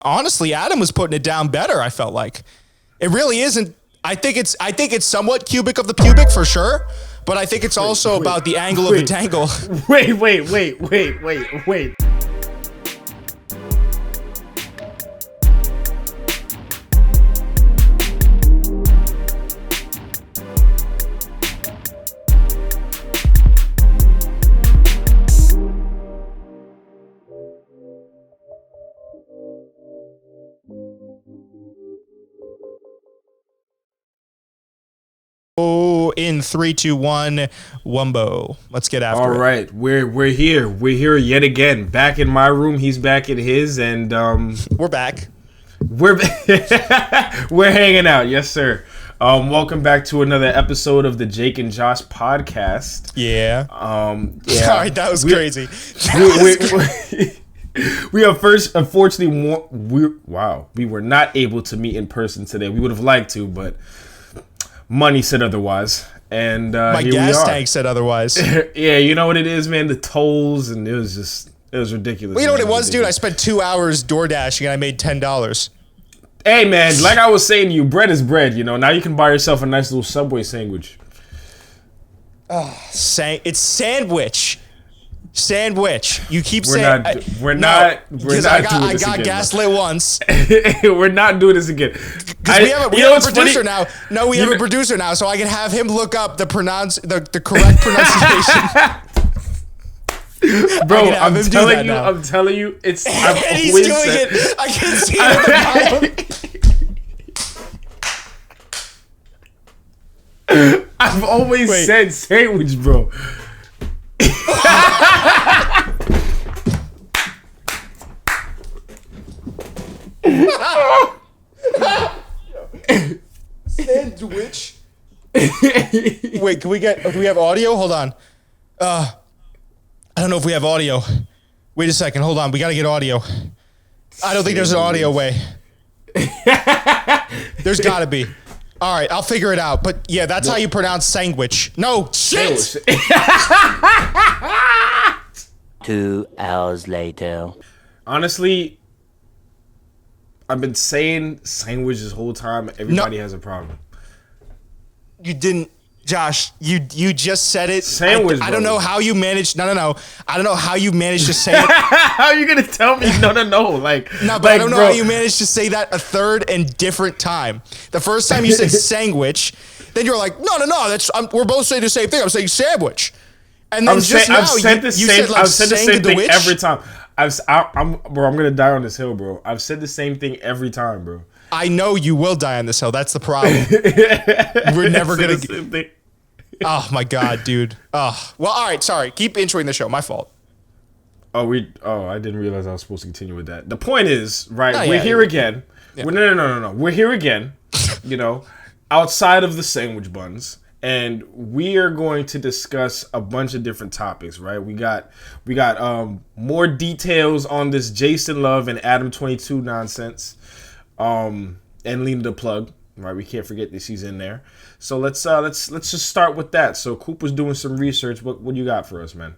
honestly, Adam was putting it down better. I felt like it really isn't. I think it's somewhat cubic of the pubic for sure, but I think it's also about the angle of the tangle. Wait. In 3, 2, 1, Wumbo. Let's get after it. All right, we're here. We're here yet again. Back in my room, he's back in his, and we're back. We're we're hanging out, yes sir. Welcome back to another episode of the Jake and Josh podcast. Yeah. Yeah. All right, that was crazy. We are first, unfortunately, we were not able to meet in person today. We would have liked to, but money said otherwise, and my here gas we are. tank said otherwise. Yeah, you know what it is, man. The tolls, and it was ridiculous. Well, you know what it was, dude? I spent 2 hours door dashing and I made $10. Hey, man, like I was saying to you, bread is bread. You know, now you can buy yourself a nice little Subway sandwich. It's sandwich. You keep We're saying not doing this I got again, gaslit once. We're not doing this again. We have a producer now. No, we have a producer now, so I can have him look up the correct pronunciation. Bro, I'm telling you, it's. And he's doing it. I can see it at the bottom. I've always said sandwich, bro. Sandwich. Wait, do we have audio? Hold on. I don't know if we have audio. Wait a second. Hold on. We got to get audio. I don't think there's an audio way. There's got to be. All right, I'll figure it out. But yeah, that's how you pronounce sandwich. No, shit. 2 hours later. Honestly, I've been saying sandwich this whole time. Everybody has a problem. You didn't, Josh. You just said it. Sandwich. I don't know how you managed. No. I don't know how you managed to say it. How are you gonna tell me? No. Like no, but I don't know how you managed to say that a third and different time. The first time you said sandwich, then you're like, no. We're both saying the same thing. I'm saying sandwich. And then I've said the same thing every time. I'm gonna die on this hill, bro. I've said the same thing every time, bro. I know you will die on this hill. That's the problem. We're never gonna. Oh my god, dude. Oh well. All right. Sorry. Keep introing the show. My fault. I didn't realize I was supposed to continue with that. The point is, right? We're here again. Yeah. No. We're here again. You know, outside of the sandwich buns. And we are going to discuss a bunch of different topics, right? We got more details on this Jason Love and Adam 22 nonsense, and Lena the Plug, right? We can't forget that she's in there. So let's just start with that. So Coop was doing some research. What do you got for us, man?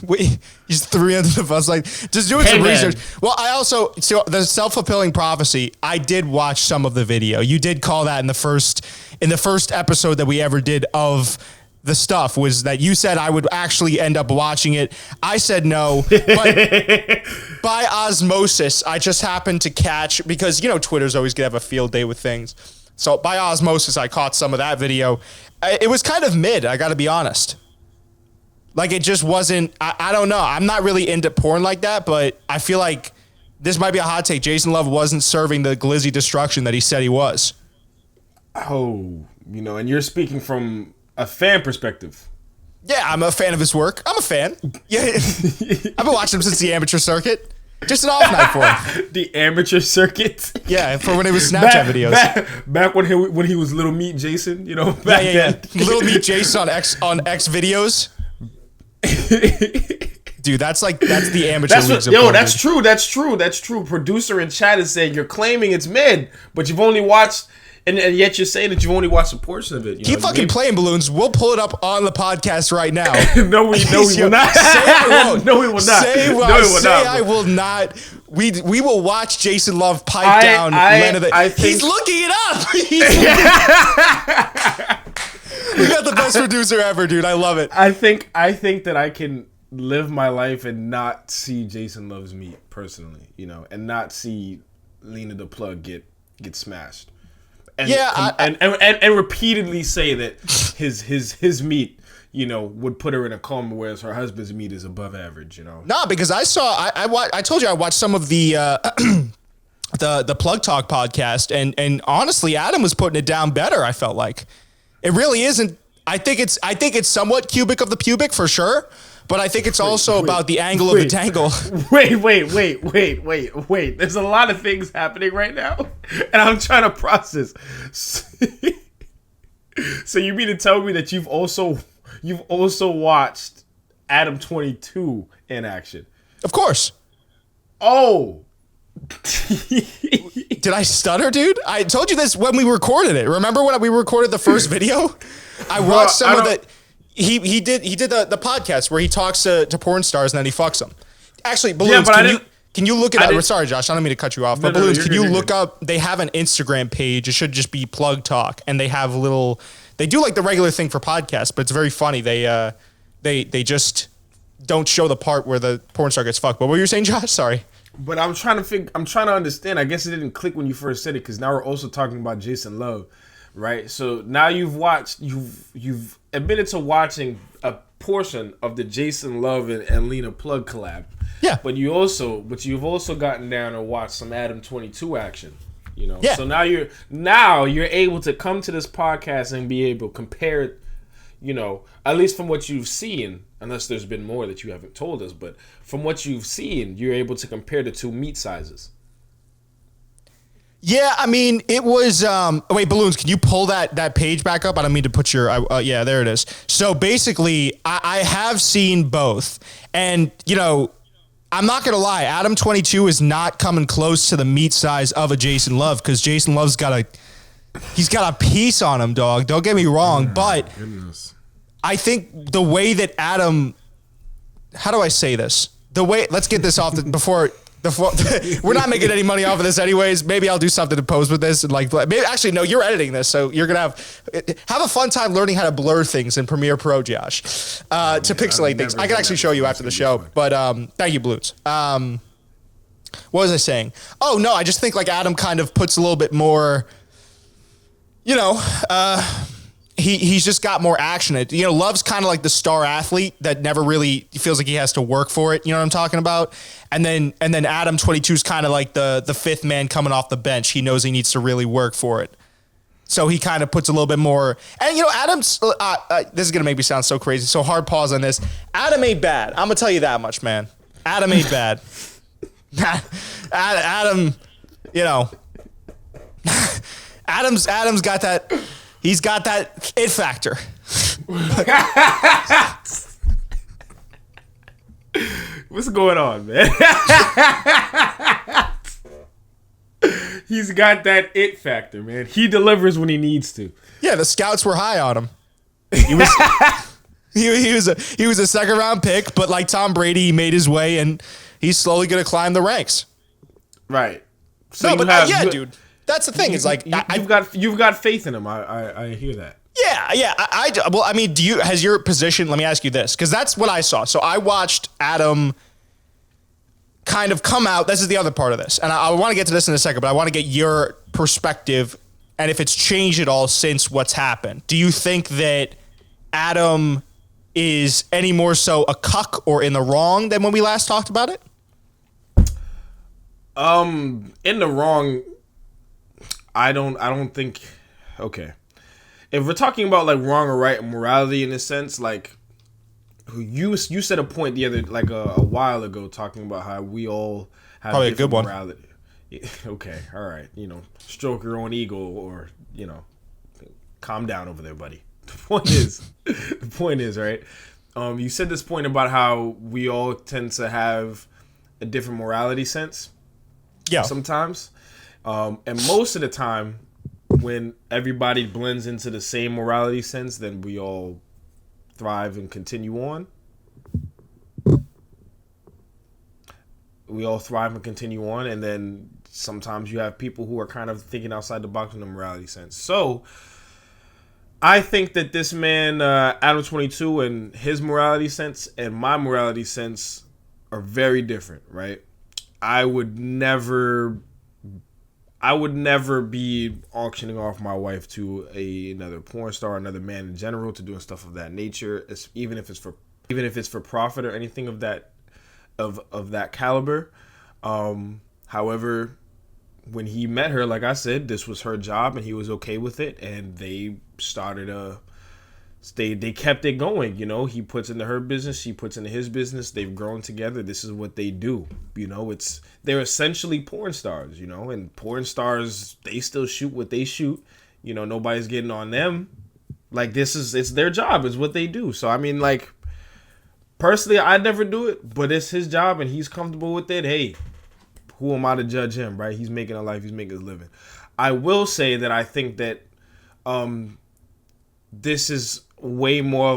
Wait, he's 300 of us, like just doing some research. Well, so the self-fulfilling prophecy, I did watch some of the video. You did call that in the first episode that we ever did of the stuff, was that you said I would actually end up watching it. I said no, but by osmosis, I just happened to catch, because you know Twitter's always gonna have a field day with things. So by osmosis, I caught some of that video. It was kind of mid, I gotta be honest. Like, it just wasn't, I don't know. I'm not really into porn like that, but I feel like this might be a hot take. Jason Love wasn't serving the glizzy destruction that he said he was. Oh, you know, and you're speaking from a fan perspective. Yeah, I'm a fan of his work. I'm a fan. Yeah, I've been watching him since the amateur circuit. Just an off night for him. The amateur circuit? Yeah, for when it was Snapchat videos. Back when he was Little Meat Jason, you know? Yeah. Little Meat Jason on X videos. Dude, that's the amateur leagues of porn, that's true. Producer in chat is saying you're claiming it's mid, but you've only watched And yet you're saying that you've only watched a portion of it. Keep fucking playing, Balloons. We'll pull it up on the podcast right now. No, we will not. Say I won't. No, we will not. Say, no, we will say not. I will not. We will watch Jason Love pipe down. He's looking it up. We got the best producer ever, dude. I love it. I think that I can live my life and not see Jason Love's meat personally, and not see Lena the Plug get smashed. And, and repeatedly say that his meat, would put her in a coma, whereas her husband's meat is above average. Nah, because I told you I watched some of the the Plug Talk podcast, and honestly, Adam was putting it down better. I felt like it really isn't. I think it's somewhat cubic of the pubic for sure. But I think it's also about the angle of the tangle. Wait. There's a lot of things happening right now, and I'm trying to process. So you mean to tell me that you've also watched Adam 22 in action? Of course. Oh. Did I stutter, dude? I told you this when we recorded it. Remember when we recorded the first video? I watched some of the... He did the podcast where he talks to porn stars and then he fucks them. Actually, Balloons, can you look it up? Sorry, Josh, I don't mean to cut you off. But Balloons, can you look up? They have an Instagram page. It should just be Plug Talk, and they have they do like the regular thing for podcasts, but it's very funny. They just don't show the part where the porn star gets fucked. But what were you saying, Josh? Sorry. But I'm trying to understand. I guess it didn't click when you first said it, because now we're also talking about Jason Love. Right, so now you've admitted to watching a portion of the Jason Love and Lena Plug collab. Yeah, but you've also gotten down and watched some Adam 22 action. Yeah. So now you're able to come to this podcast and be able to compare it. At least from what you've seen, unless there's been more that you haven't told us, but from what you've seen, you're able to compare the two meat sizes. Yeah, I mean, it was... wait, Balloons, can you pull that page back up? I don't mean to put your... yeah, there it is. So basically, I have seen both. And, I'm not going to lie. Adam 22 is not coming close to the meat size of a Jason Love, because Jason Love's got a piece on him, dog. Don't get me wrong. But I think the way that Adam... How do I say this? Let's get this off before... We're not making any money off of this anyways. Maybe I'll do something to pose with this. And actually, no, you're editing this. So you're going to have a fun time learning how to blur things in Premiere Pro, Josh, to pixelate things. I can actually show you after the show. But thank you, Balloons. What was I saying? Oh, no, I just think Adam kind of puts a little bit more, he's just got more action. Love's kind of like the star athlete that never really feels like he has to work for it. You know what I'm talking about? And then Adam 22 is kind of like the fifth man coming off the bench. He knows he needs to really work for it. So he kind of puts a little bit more. And, Adam's, this is going to make me sound so crazy. So hard pause on this. Adam ain't bad. I'm going to tell you that much, man. Adam ain't bad. Adam, Adam's got that. He's got that it factor. What's going on, man? He's got that it factor, man. He delivers when he needs to. Yeah, the scouts were high on him. He was a second round pick, but like Tom Brady, he made his way, and he's slowly going to climb the ranks. Right. So no, but dude. That's the thing. It's like you've got faith in him. I hear that. Yeah. Well, I mean, has your position? Let me ask you this, because that's what I saw. So I watched Adam kind of come out. This is the other part of this, and I want to get to this in a second, but I want to get your perspective and if it's changed at all since what's happened. Do you think that Adam is any more so a cuck or in the wrong than when we last talked about it? In the wrong. I don't think. Okay, if we're talking about wrong or right and morality in a sense, you said a point the other a while ago talking about how we all have probably a good morality. One. Okay, all right, stroke your own ego or calm down over there, buddy. The point is, right? You said this point about how we all tend to have a different morality sense. Yeah. Sometimes. And most of the time, when everybody blends into the same morality sense, then we all thrive and continue on. And then sometimes you have people who are kind of thinking outside the box in the morality sense. So I think that this man, Adam 22, and his morality sense and my morality sense are very different, right? I would never be auctioning off my wife to another porn star, another man in general, to doing stuff of that nature, even if it's for profit or anything of that caliber. However, when he met her, like I said, this was her job and he was okay with it, and they started they kept it going. You know, he puts into her business, she puts into his business. They've grown together. This is what they do. You know, they're essentially porn stars, you know, and porn stars, they still shoot what they shoot. You know, nobody's getting on them. Like, it's their job. It's what they do. So, I mean, like, personally, I'd never do it, but it's his job and he's comfortable with it. Hey, who am I to judge him, right? He's making a life. He's making his living. I will say that I think that this is way more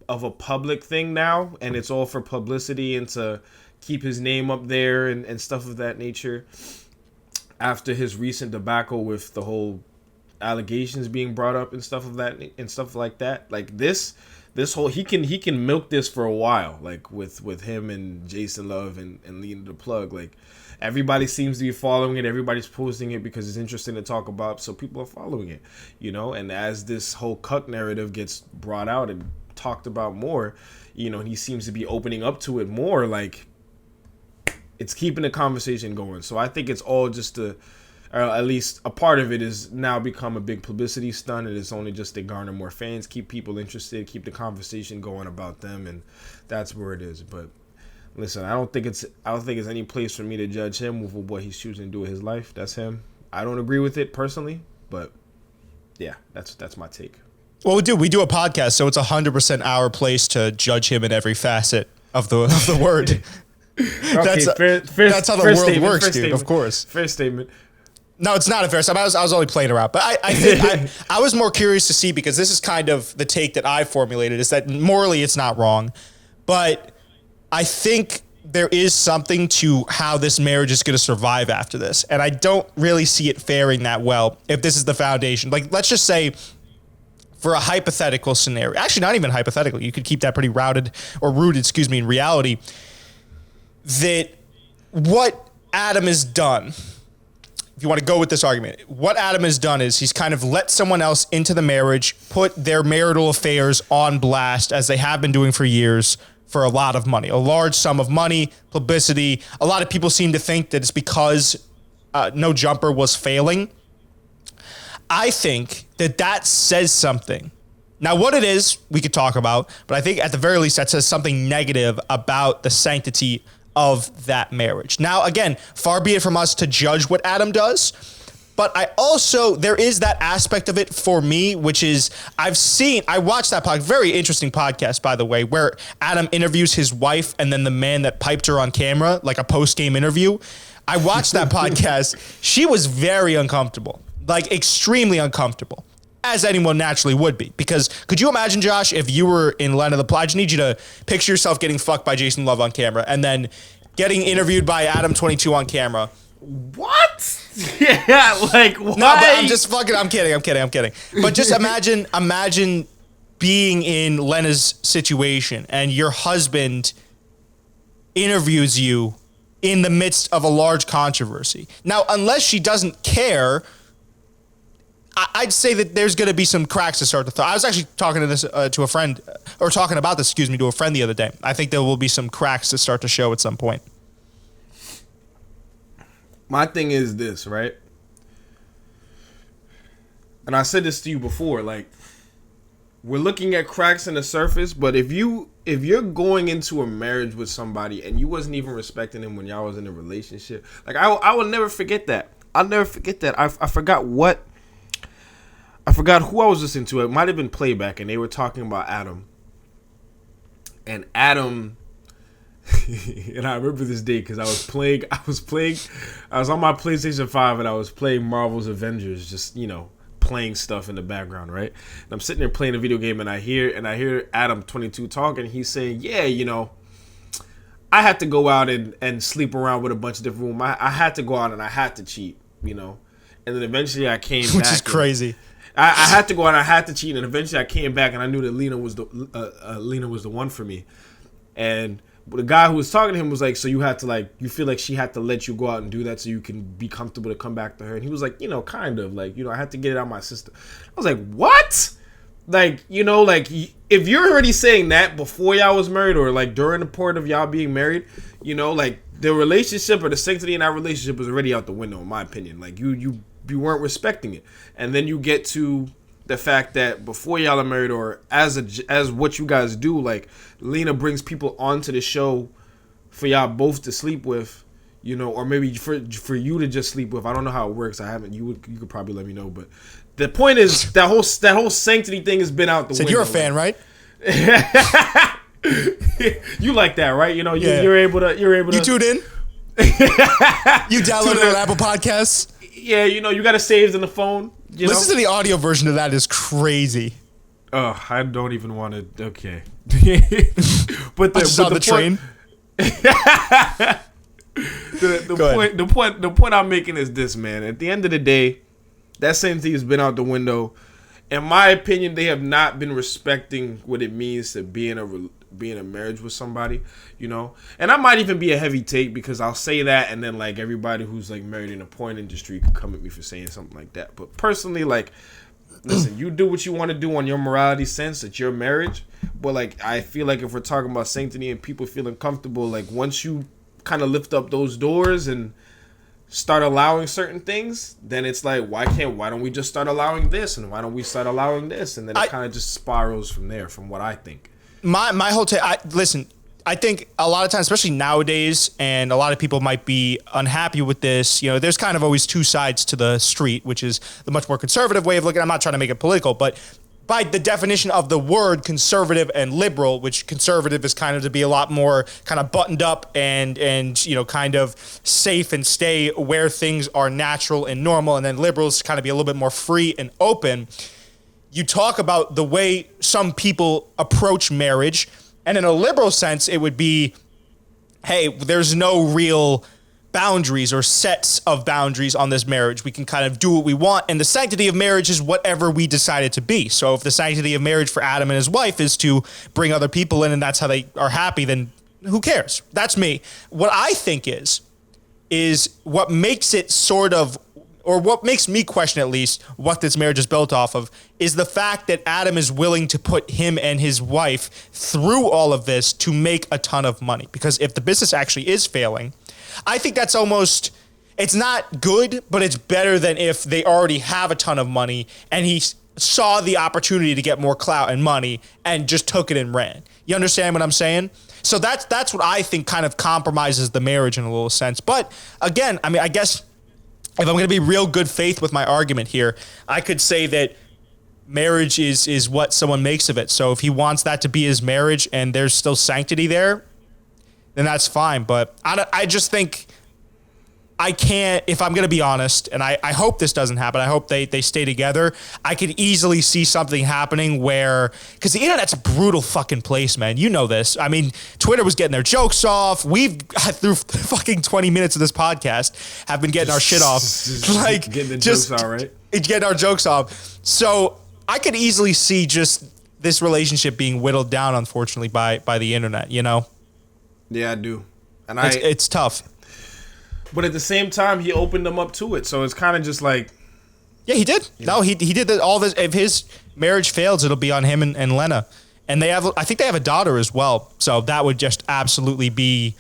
of a public thing now, and it's all for publicity and to keep his name up there and stuff of that nature. After his recent debacle with the whole allegations being brought up and stuff like that, like this whole he can milk this for a while, like with him and Jason Love and Lena the Plug. Like, everybody seems to be following it. Everybody's posting it because it's interesting to talk about, so people are following it, you know. And as this whole cuck narrative gets brought out and talked about more, you know, and he seems to be opening up to it more, like, it's keeping the conversation going. So I think it's all just or at least a part of it is now become a big publicity stunt, and it's only just to garner more fans, keep people interested, keep the conversation going about them, and that's where it is. But listen, I don't think it's any place for me to judge him with what he's choosing to do with his life. That's him. I don't agree with it personally, but yeah, that's my take. Well, we do a podcast, so it's 100% our place to judge him in every facet of the word. Okay, that's how the world works, dude. Of course. Fair statement. No, it's not a fair statement. I was only playing around, but I think I was more curious to see, because this is kind of the take that I formulated, is that morally it's not wrong, but I think there is something to how this marriage is going to survive after this. And I don't really see it faring that well if this is the foundation. Like, let's just say, for a hypothetical scenario, actually not even hypothetical, you could keep that pretty rooted in reality, that what Adam has done, if you want to go with this argument, what Adam has done is he's kind of let someone else into the marriage, put their marital affairs on blast, as they have been doing for years, for a lot of money, a large sum of money, publicity. A lot of people seem to think that it's because No Jumper was failing. I think that says something. Now, what it is, we could talk about, but I think at the very least that says something negative about the sanctity of that marriage. Now, again, far be it from us to judge what Adam does, but there is that aspect of it for me, which is, I watched that podcast, very interesting podcast, by the way, where Adam interviews his wife and then the man that piped her on camera, like a post-game interview. I watched that podcast. She was very uncomfortable, like extremely uncomfortable, as anyone naturally would be. Because could you imagine, Josh, if you were in Lena the Plug? I just need you to picture yourself getting fucked by Jason Love on camera and then getting interviewed by Adam 22 on camera. What? Yeah, like, why? No, but I'm kidding. But just imagine being in Lena's situation and your husband interviews you in the midst of a large controversy. Now, unless she doesn't care, I'd say that there's going to be some cracks to start to thaw. I was actually talking to a friend the other day. I think there will be some cracks to start to show at some point. My thing is this, right? And I said this to you before, like, we're looking at cracks in the surface, but if you're going into a marriage with somebody and you wasn't even respecting him when y'all was in a relationship, like, I will never forget that. I'll never forget that. I forgot who I was listening to. It might have been Playback, and they were talking about Adam. And Adam, and I remember this day because I was on my PlayStation 5 and I was playing Marvel's Avengers, just, you know, playing stuff in the background, right? And I'm sitting there playing a video game, and I hear Adam 22 talking. He's saying, yeah, you know, I had to go out and sleep around with a bunch of different women. I had to go out and I had to cheat, you know. And then eventually I came back. Which is crazy. I had to go out and I had to cheat. And eventually I came back and I knew that Lena was the one for me. And the guy who was talking to him was like, so you had to, like, you feel like she had to let you go out and do that so you can be comfortable to come back to her. And he was like, you know, kind of. Like, you know, I had to get it out of my system. I was like, what? Like, you know, like, if you're already saying that before y'all was married or, like, during the point of y'all being married, you know, like, the relationship or the sanctity in that relationship was already out the window, in my opinion. Like, you weren't respecting it. And then you get to the fact that before y'all are married or as what you guys do, like, Lena brings people onto the show for y'all both to sleep with, you know, or maybe for you to just sleep with. I don't know how it works. I haven't. You could probably let me know, but the point is that whole sanctity thing has been out the window. You're a fan, right? You like that, right? You know, you're able to. You tuned in. You downloaded it on Apple Podcasts. Yeah, you know, you got it saved in the phone. Listen to the audio version of that. Is crazy. Oh, I don't even want to. Okay, but the train. The point I'm making is this, man. At the end of the day, that sanctity has been out the window. In my opinion, they have not been respecting what it means to be in a marriage with somebody, you know. And I might even be a heavy take because I'll say that, and then like everybody who's like married in the porn industry could come at me for saying something like that. But personally, like, listen, you do what you want to do on your morality sense. It's your marriage. But like, I feel like if we're talking about sanctity and people feeling comfortable, like once you kind of lift up those doors and start allowing certain things, then it's like, why don't we just start allowing this, and why don't we start allowing this, and then it kind of just spirals from there, from what I think. My whole take, listen, I think a lot of times, especially nowadays, and a lot of people might be unhappy with this, you know, there's kind of always two sides to the street, which is the much more conservative way of looking. I'm not trying to make it political, but by the definition of the word conservative and liberal, which conservative is kind of to be a lot more kind of buttoned up and you know, kind of safe and stay where things are natural and normal, and then liberals kind of be a little bit more free and open. You talk about the way some people approach marriage, and in a liberal sense, it would be, hey, there's no real boundaries or sets of boundaries on this marriage. We can kind of do what we want, and the sanctity of marriage is whatever we decide it to be. So if the sanctity of marriage for Adam and his wife is to bring other people in and that's how they are happy, then who cares? That's me. What I think is what makes it sort of, or what makes me question at least what this marriage is built off of, is the fact that Adam is willing to put him and his wife through all of this to make a ton of money. Because if the business actually is failing, I think that's almost, it's not good, but it's better than if they already have a ton of money and he saw the opportunity to get more clout and money and just took it and ran. You understand what I'm saying? So that's what I think kind of compromises the marriage in a little sense. But again, I mean, I guess if I'm going to be real good faith with my argument here, I could say that marriage is what someone makes of it. So if he wants that to be his marriage and there's still sanctity there, then that's fine. But I just think I can't, if I'm going to be honest, and I hope this doesn't happen. I hope they stay together. I could easily see something happening where, because the internet's a brutal fucking place, man. You know this. I mean, Twitter was getting their jokes off. We've, through fucking 20 minutes of this podcast, have been getting our shit off. Like, getting the jokes out, right? Getting our jokes off. So I could easily see just this relationship being whittled down, unfortunately, by the internet, you know? Yeah, I do. And it's tough. But at the same time, he opened them up to it. So it's kind of just like... Yeah, he did. No, he did that. All this. If his marriage fails, it'll be on him and Lena. And I think they have a daughter as well. So that would just absolutely be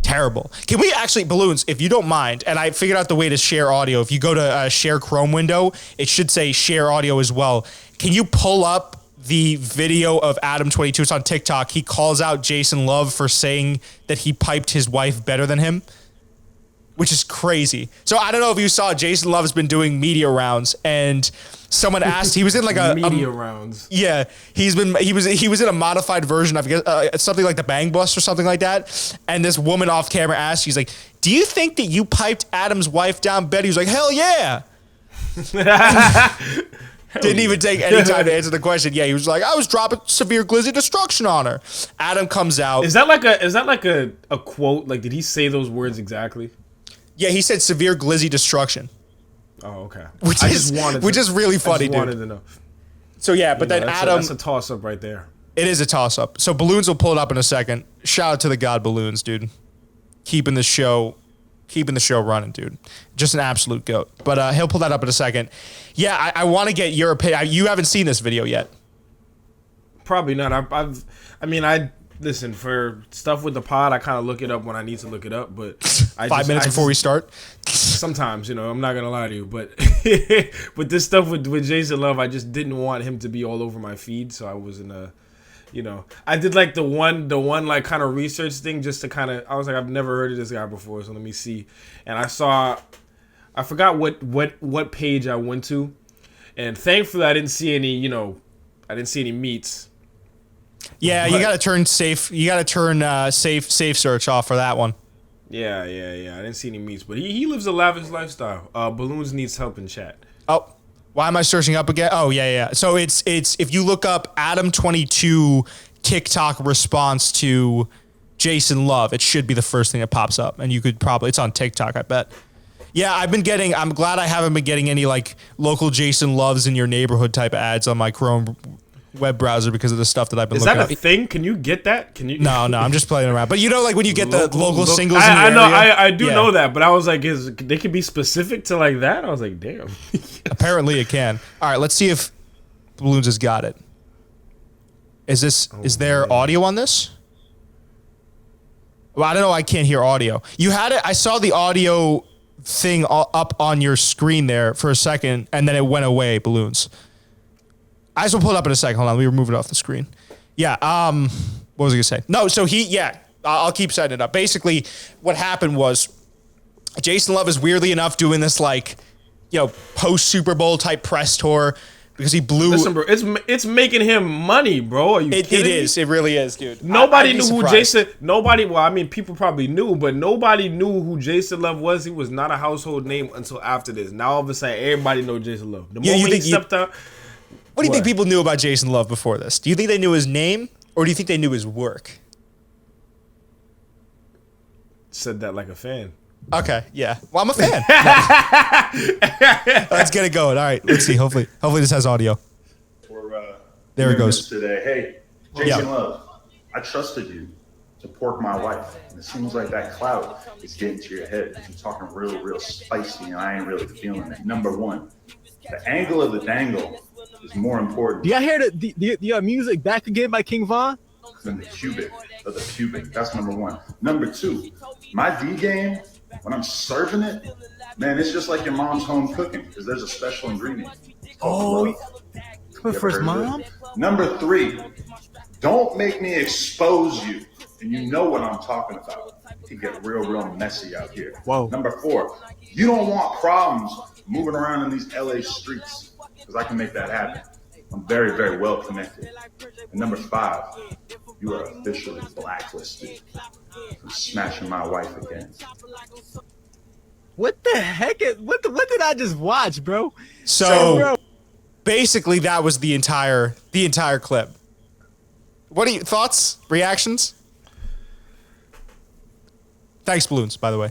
terrible. Can we actually, Balloons, if you don't mind, and I figured out the way to share audio. If you go to share Chrome window, it should say share audio as well. Can you pull up the video of Adam 22? It's on TikTok. He calls out Jason Love for saying that he piped his wife better than him, which is crazy. So I don't know if you saw, Jason Love has been doing media rounds, and someone asked, he was in like a media rounds. Yeah, he was in a modified version of something like the Bang Bus or something like that. And this woman off camera asked, she's like, "Do you think that you piped Adam's wife down bed?" He was like, "Hell yeah." Didn't even take any time to answer the question. Yeah, he was like, I was dropping severe glizzy destruction on her. Adam comes out. Is that like a quote? Like, did he say those words exactly? Yeah, he said severe glizzy destruction. Oh, okay. Which is really funny, dude. Wanted to know. So yeah, but then Adam. That's a toss up right there. It is a toss up. So Balloons will pull it up in a second. Shout out to the God Balloons, dude. Keeping the show running, dude. Just an absolute goat. But he'll pull that up in a second. Yeah, I want to get your opinion. You haven't seen this video yet. Probably not. I listen, for stuff with the pod, I kind of look it up when I need to look it up. But 5 minutes before we start. Sometimes, I'm not gonna lie to you, but but this stuff with Jason Love, I just didn't want him to be all over my feed, so I wasn't I did like the one like kind of research thing just to kind of, I was like, I've never heard of this guy before, so let me see. And I forgot what page I went to, and thankfully I didn't see any meets. Yeah, but you gotta turn safe. You gotta turn safe search off for that one. Yeah. I didn't see any meets, but he lives a lavish lifestyle. Balloons needs help in chat. Oh. Why am I searching up again? Oh, yeah. So it's if you look up Adam22 TikTok response to Jason Love, it should be the first thing that pops up. And you could probably, it's on TikTok, I bet. Yeah, I'm glad I haven't been getting any like local Jason Loves in your neighborhood type ads on my Chrome web browser because of the stuff that I've been looking at. Is that a thing? Can you get that? Can you? No, I'm just playing around. But like when you get the local singles I in your area. I do know that, but I was like, they could be specific to like that? I was like, damn. Apparently it can. All right, let's see if Balloons has got it. Is there audio on this? Well, I don't know. I can't hear audio. You had it. I saw the audio thing up on your screen there for a second, and then it went away, Balloons. I just will pull it up in a second. Hold on. Let me remove it off the screen. Yeah. What was I going to say? No, so I'll keep setting it up. Basically, what happened was Jason Love is weirdly enough doing this like, post Super Bowl type press tour because he blew. Listen, bro, it's making him money, bro. Are you kidding It me? is. It really is, dude. Nobody knew who Jason. People probably knew, but nobody knew who Jason Love was. He was not a household name until after this. Now all of a sudden, everybody knows Jason Love. The moment he stepped out. What do you think people knew about Jason Love before this? Do you think they knew his name, or do you think they knew his work? Said that like a fan. Okay, yeah. Well, I'm a fan. Let's get it going. All right, let's see. Hopefully this has audio. There it goes. Today. Hey, Jason Love, I trusted you to pork my wife. And it seems like that clout is getting to your head. You're talking real spicy, and I ain't really feeling it. Number one, the angle of the dangle is more important. Do y'all hear the music Back Again by King Von? Than the cubic of the pubic. That's number one. Number two, my D game, when I'm serving it, man, it's just like your mom's home cooking because there's a special ingredient. Oh, come first, mom. Number three, don't make me expose you. And you know what I'm talking about. It can get real messy out here. Whoa. Number four, you don't want problems moving around in these LA streets because I can make that happen. I'm very well connected. And number five, you are officially blacklisted for smashing my wife again. What the heck? What did I just watch, bro? So basically, that was the entire clip. What are your thoughts, reactions? Thanks, Balloons, by the way.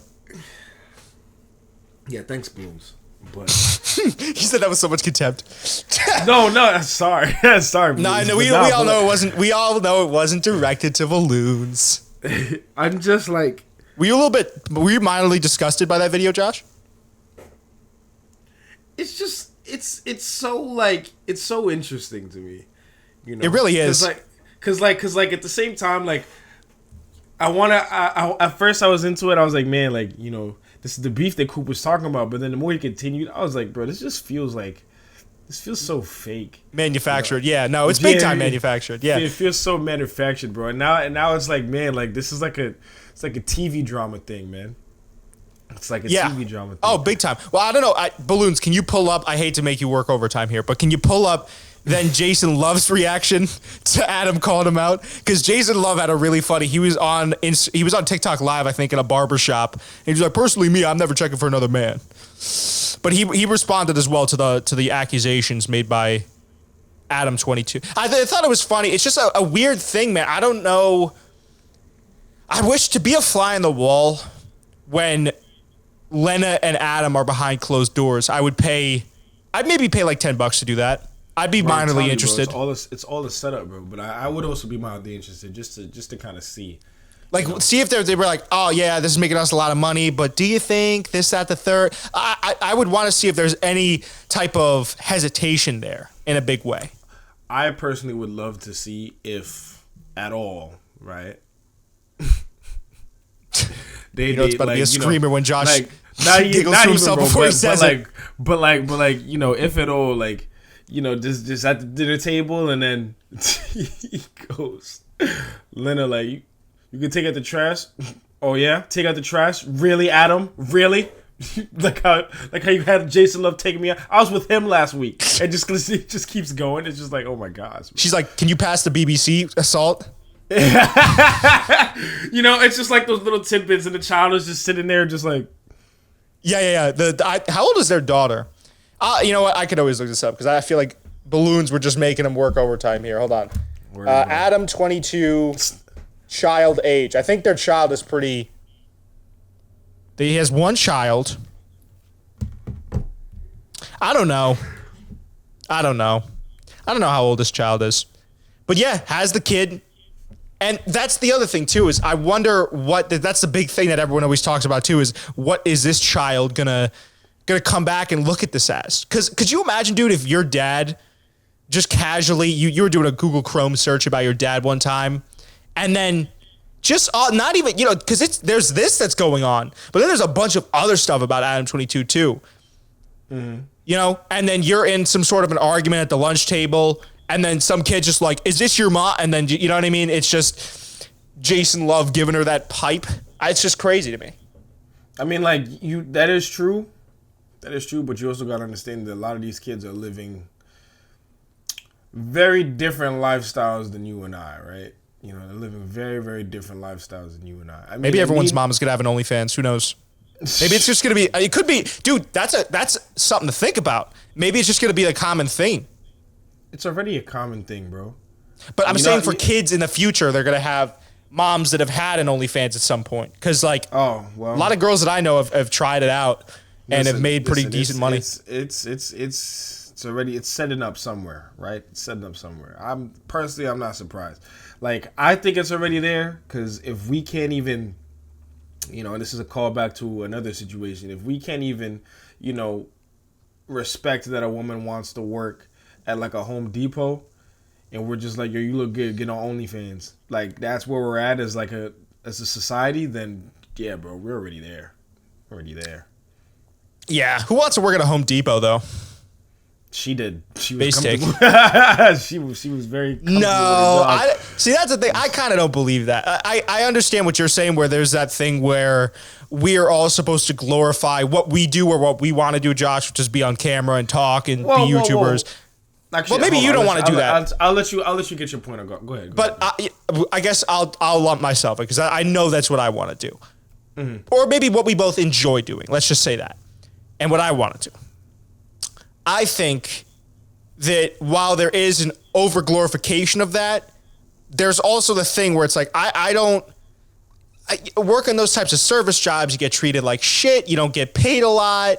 Yeah, thanks, Balloons. But he said that with so much contempt. No, sorry. Sorry. No, I know we all know it wasn't. We all know it wasn't directed to Balloons. I'm just like. Were you mildly disgusted by that video, Josh? It's just it's so interesting to me. It really is. Cause at the same time, like I at first I was into it. I was like, man, like, this is the beef that Coop was talking about. But then the more he continued, I was like, bro, this feels so fake. Manufactured. Yeah, no, it's big time manufactured. Yeah. It feels so manufactured, bro. And now it's like, man, like this is like a TV drama thing, man. It's like a TV drama thing. Oh, big time. Well, I don't know. Balloons, can you pull up? I hate to make you work overtime here, but can you pull up then Jason Love's reaction to Adam calling him out? Because Jason Love had a really funny. He was on TikTok Live, I think, in a barber shop. And he was like, personally, I'm never checking for another man. But he responded as well to the accusations made by Adam 22. I thought it was funny. It's just a weird thing, man. I don't know. I wish to be a fly on the wall when Lena and Adam are behind closed doors. I'd maybe pay like $10 to do that. I'd be minorly interested. Bro, it's all a setup, bro. But I would also be mildly interested just to kind of see. Like, see if they were like, oh, yeah, this is making us a lot of money, but do you think this, that, the third? I would want to see if there's any type of hesitation there in a big way. I personally would love to see if at all, right? It's about to be a screamer when Josh giggles not to himself even, before he says it. But if at all, just at the dinner table, and then he goes, Lena, like, you can take out the trash. Oh yeah, take out the trash. Really, Adam? Really? like how you had Jason Love taking me out. I was with him last week, and it just keeps going. It's just like, oh my gosh. Bro. She's like, can you pass the BBC assault? It's just like those little tidbits, and the child is just sitting there, just like, yeah. How old is their daughter? You know what? I could always look this up because I feel like balloons were just making them work overtime here. Hold on. Adam 22, child age. I think their child is pretty. He has one child. I don't know how old this child is. But yeah, has the kid. And that's the other thing too, is I wonder that's the big thing that everyone always talks about too, is what is this child gonna come back and look at this as? Because could you imagine, dude, if your dad just casually, you were doing a Google Chrome search about your dad one time, and then just not even, because there's this that's going on, but then there's a bunch of other stuff about Adam 22 too. Mm-hmm. And then you're in some sort of an argument at the lunch table, and then some kid just like, is this your mom? And then, you know what I mean? It's just Jason Love giving her that pipe. It's just crazy to me. I mean, like, that is true. That is true, but you also got to understand that a lot of these kids are living very different lifestyles than you and I, right? They're living very, very different lifestyles than you and I. Maybe everyone's mom is going to have an OnlyFans. Who knows? Maybe it's just going to be, it could be, dude, that's something to think about. Maybe it's just going to be a common thing. It's already a common thing, bro. But I'm saying for kids in the future, they're going to have moms that have had an OnlyFans at some point. Because, like, a lot of girls that I know have tried it out and have made pretty decent money. It's setting up somewhere, right? It's setting up somewhere. I'm not surprised. Like, I think it's already there, because if we can't even, and this is a callback to another situation, if we can't even, respect that a woman wants to work at like a Home Depot, and we're just like, yo, you look good, get on OnlyFans. Like, that's where we're at as a society, then yeah, bro, we're already there. Yeah. Who wants to work at a Home Depot though? She did. She was base take. she was very comfortable. No, see, that's the thing. I kind of don't believe that. I understand what you're saying, where there's that thing where we are all supposed to glorify what we do or what we want to do, Josh, which is be on camera and talk and be YouTubers. Actually, well, maybe you don't want to do that. I'll let you get your point. Go ahead. I guess I'll lump myself because I know that's what I want to do, or maybe what we both enjoy doing. Let's just say that, and what I want to do. I think that while there is an over-glorification of that, there's also the thing where it's like, I work in those types of service jobs, you get treated like shit, you don't get paid a lot.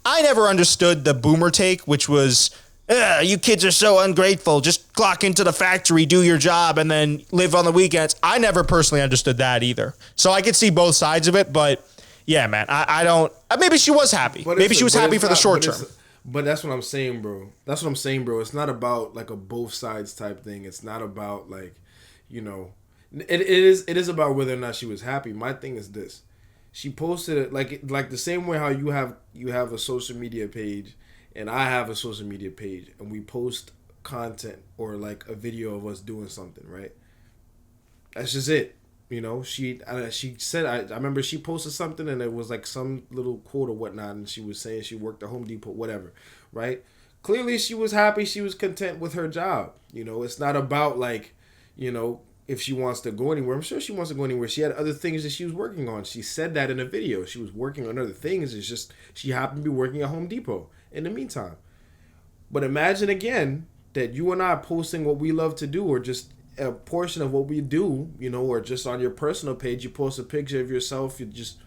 I never understood the boomer take, which was, you kids are so ungrateful, just clock into the factory, do your job, and then live on the weekends. I never personally understood that either. So I could see both sides of it, but yeah, man, I don't, maybe she was happy. Maybe she was happy for the short term. But that's what I'm saying, bro. It's not about like a both sides type thing. It's not about like, it is about whether or not she was happy. My thing is this. She posted it like the same way how you have a social media page and I have a social media page, and we post content or like a video of us doing something, right? That's just it. She said, I remember she posted something and it was like some little quote or whatnot, and she was saying she worked at Home Depot, whatever, right? Clearly she was happy, she was content with her job. It's not about like, if she wants to go anywhere. I'm sure she wants to go anywhere. She had other things that she was working on. She said that in a video. She was working on other things. It's just she happened to be working at Home Depot in the meantime. But imagine again that you and I are posting what we love to do, or just a portion of what we do, you know, or just on your personal page, you post a picture of yourself, you're just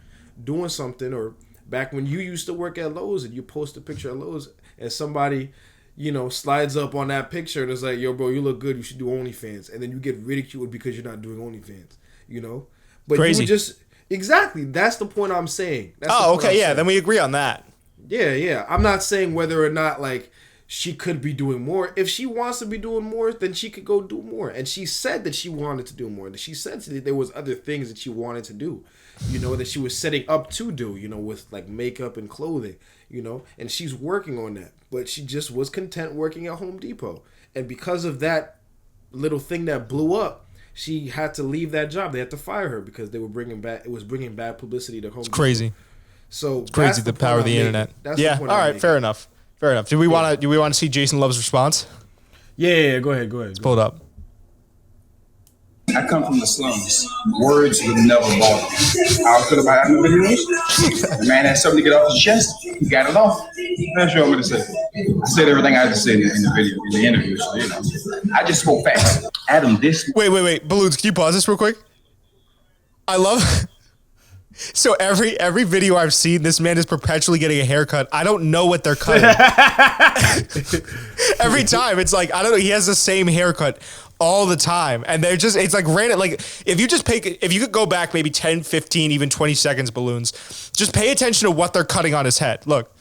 doing something, or back when you used to work at Lowe's and you post a picture at Lowe's and somebody, you know, slides up on that picture and is like, yo, bro, you look good, you should do OnlyFans. And then you get ridiculed because you're not doing OnlyFans, you know? But crazy. You just, exactly, that's the point I'm saying. That's okay, yeah, then we agree on that. Yeah. I'm not saying whether or not, like, she could be doing more. If she wants to be doing more, then she could go do more. And she said that she wanted to do more. She said that there was other things that she wanted to do, you know, that she was setting up to do, you know, with like makeup and clothing, you know, and she's working on that. But she just was content working at Home Depot. And because of that little thing that blew up, she had to leave that job. They had to fire her because it was bringing bad publicity to Home Depot. Crazy. So it's crazy the power of the internet. Yeah. All right. Fair enough. Do we want to see Jason Love's response? Yeah. Go ahead. Let's pull it up. I come from the slums. Words would never bother me. How I feel about having videos? The man had something to get off his chest. He got it off. That's what I'm going to say. I said everything I had to say in the video, in the interview. So, you know, I just spoke facts. Adam, this. Wait. Balloons, can you pause this real quick? I love. So every video I've seen, this man is perpetually getting a haircut. I don't know what they're cutting. Every time it's like, I don't know, he has the same haircut all the time. And they're just, it's like random. Like if you could go back maybe 10, 15, even 20 seconds, Balloons, just pay attention to what they're cutting on his head. Look.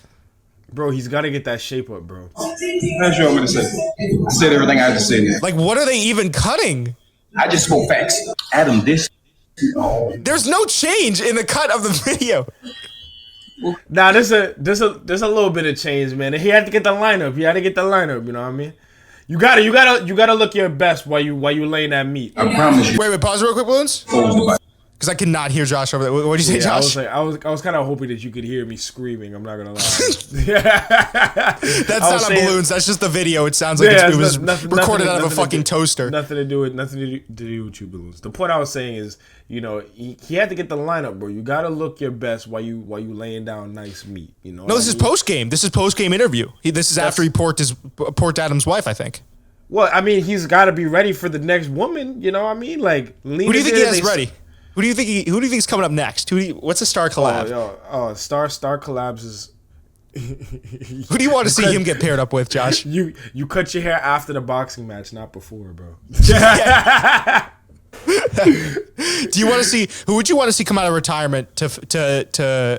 Bro, he's got to get that shape up, bro. That's what I'm going to say. I said everything I had to say there. Like what are they even cutting? I just spoke facts. Adam, this. There's no change in the cut of the video. Nah, there's a little bit of change, man. He had to get the lineup. You know what I mean? You gotta look your best while you laying that meat. I promise you. Wait, pause real quick, Balloons. Because I cannot hear Josh over there. What did you say, Josh? I was kind of hoping that you could hear me screaming. I'm not gonna lie. That's not on Balloons. That's just the video. It sounds like it was recorded out of a fucking toaster. Nothing to do with you, Balloons. The point I was saying is, you know, he had to get the lineup, bro. You gotta look your best while you laying down nice meat. You know. No, this is post game. This is post game interview. This is after he porked Adam's wife, I think. Well, I mean, he's got to be ready for the next woman. You know what I mean? Like, who do you think he has ready? Who do you think is coming up next? What's a star collab? Star collabs is. Who do you want to see him get paired up with, Josh? You cut your hair after the boxing match, not before, bro. Do you want to see who would you want to see come out of retirement to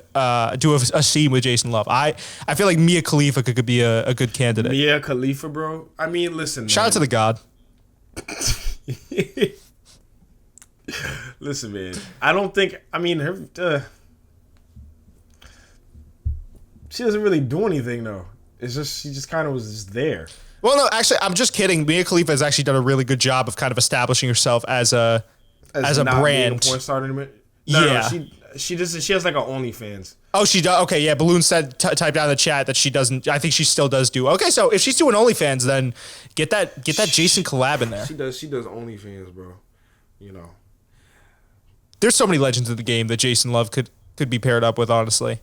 do a scene with Jason Love? I feel like Mia Khalifa could be a good candidate. Mia Khalifa, bro. I mean, listen. Shout out to the God. Listen, man. I don't think. I mean, her. She doesn't really do anything though. It's just she just kind of was just there. Well, no, actually, I'm just kidding. Mia Khalifa has actually done a really good job of kind of establishing herself as a brand. Porn star No, she has like a OnlyFans. Oh, she does. Okay, yeah. Balloon said typed out in the chat that she doesn't. I think she still does do. Okay, so if she's doing OnlyFans, then get that Jason collab in there. She does OnlyFans, bro. You know. There's so many legends of the game that Jason Love could be paired up with, honestly.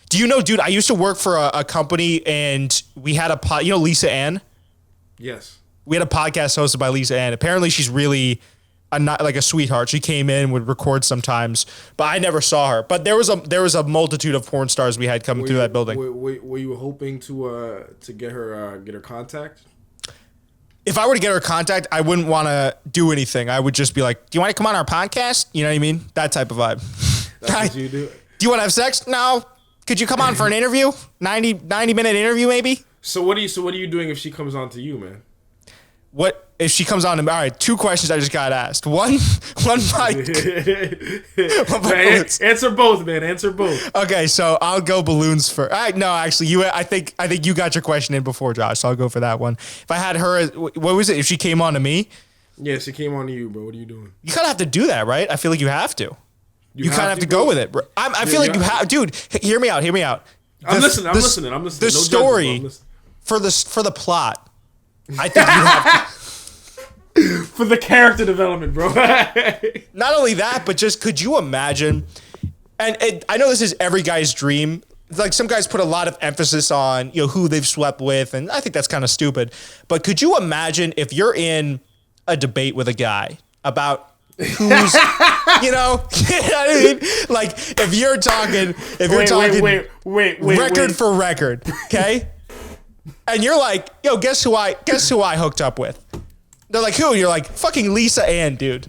Do you know, dude, I used to work for a company and we had a you know Lisa Ann? Yes. We had a podcast hosted by Lisa Ann. Apparently she's really like a sweetheart. She came in, would record sometimes, but I never saw her. But there was a multitude of porn stars we had coming through that building. Were you hoping to get her contact? If I were to get her contact, I wouldn't want to do anything. I would just be like, "Do you want to come on our podcast?" You know what I mean? That type of vibe. That's what you do. Do you want to have sex? No. Could you come on for an interview? 90-minute interview, maybe? So what are you doing if she comes on to you, man? What if she comes on to me? All right, two questions I just got asked. One by Answer both, man. Answer both. Okay, so I'll go Balloons for. No, actually, I think you got your question in before, Josh. So I'll go for that one. If I had her, what was it? If she came on to me? Yeah, she came on to you, bro. What are you doing? You kind of have to do that, right? I feel like you have to. You kind of have to go with it, bro. I feel like you have, dude. Hear me out. I'm listening. The no story judgment, for the plot. I think you have to. For the character development, bro. Not only that, but just could you imagine? And I know this is every guy's dream. Like some guys put a lot of emphasis on, who they've slept with, and I think that's kind of stupid. But could you imagine if you're in a debate with a guy about who's, you know what I mean? Like if you're talking record for record, okay? And you're like, yo, guess who I hooked up with? They're like, who? And you're like, fucking Lisa Ann, dude.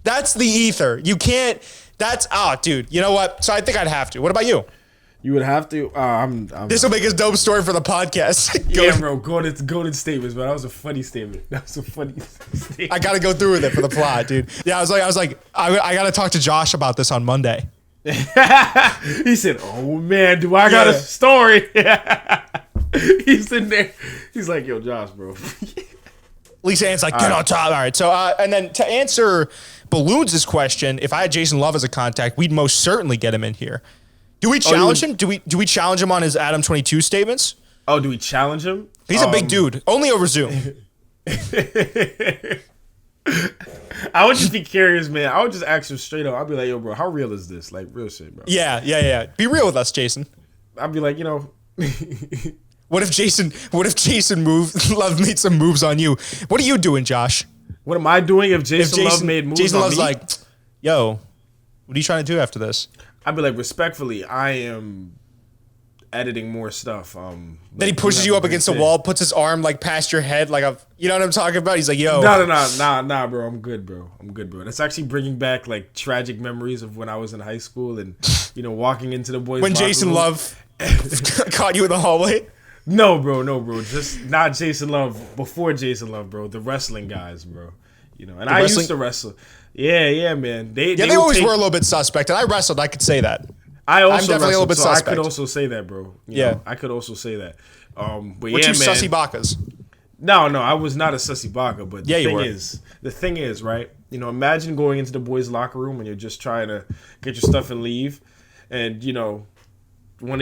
That's the ether. You can't. Dude. You know what? So I think I'd have to. What about you? You would have to. This will make a dope story for the podcast. Yeah, bro. Golden statements, but that was a funny statement. I got to go through with it for the plot, dude. Yeah, I was like, I got to talk to Josh about this on Monday. He said, "Oh man, do I got a story?" He's in there. He's like, "Yo, Josh, bro." Lisa Ann's like, get on top. All right. So, and then to answer Balloons' question, if I had Jason Love as a contact, we'd most certainly get him in here. Do we challenge him? Do we challenge him on his Adam 22 statements? Oh, do we challenge him? He's a big dude. Only over Zoom. I would just be curious, man. I would just ask him straight up. I'd be like, yo, bro, how real is this? Like, real shit, bro. Yeah. Be real with us, Jason. I'd be like, What if Jason Love made some moves on you? What are you doing, Josh? What am I doing if Jason Love made moves Jason on Love's me? like, yo, what are you trying to do after this? I'd be like, respectfully, I am editing more stuff. Then he pushes you up against the wall, puts his arm like past your head, like you know what I'm talking about? He's like, yo. Nah, bro. I'm good, bro. That's actually bringing back like tragic memories of when I was in high school and walking into the boys' when Jason room. Love caught you in the hallway. No, bro. Just not Jason Love. Before Jason Love, bro. The wrestling guys, bro. And I used to wrestle. Yeah, man. They always were a little bit suspect, and I wrestled. I could say that. I'm definitely a little bit suspect. I could also say that, bro. I could also say that. But what you sussy bakas? No, I was not a sussy baka. But the thing is, right? Imagine going into the boys' locker room and you're just trying to get your stuff and leave, and one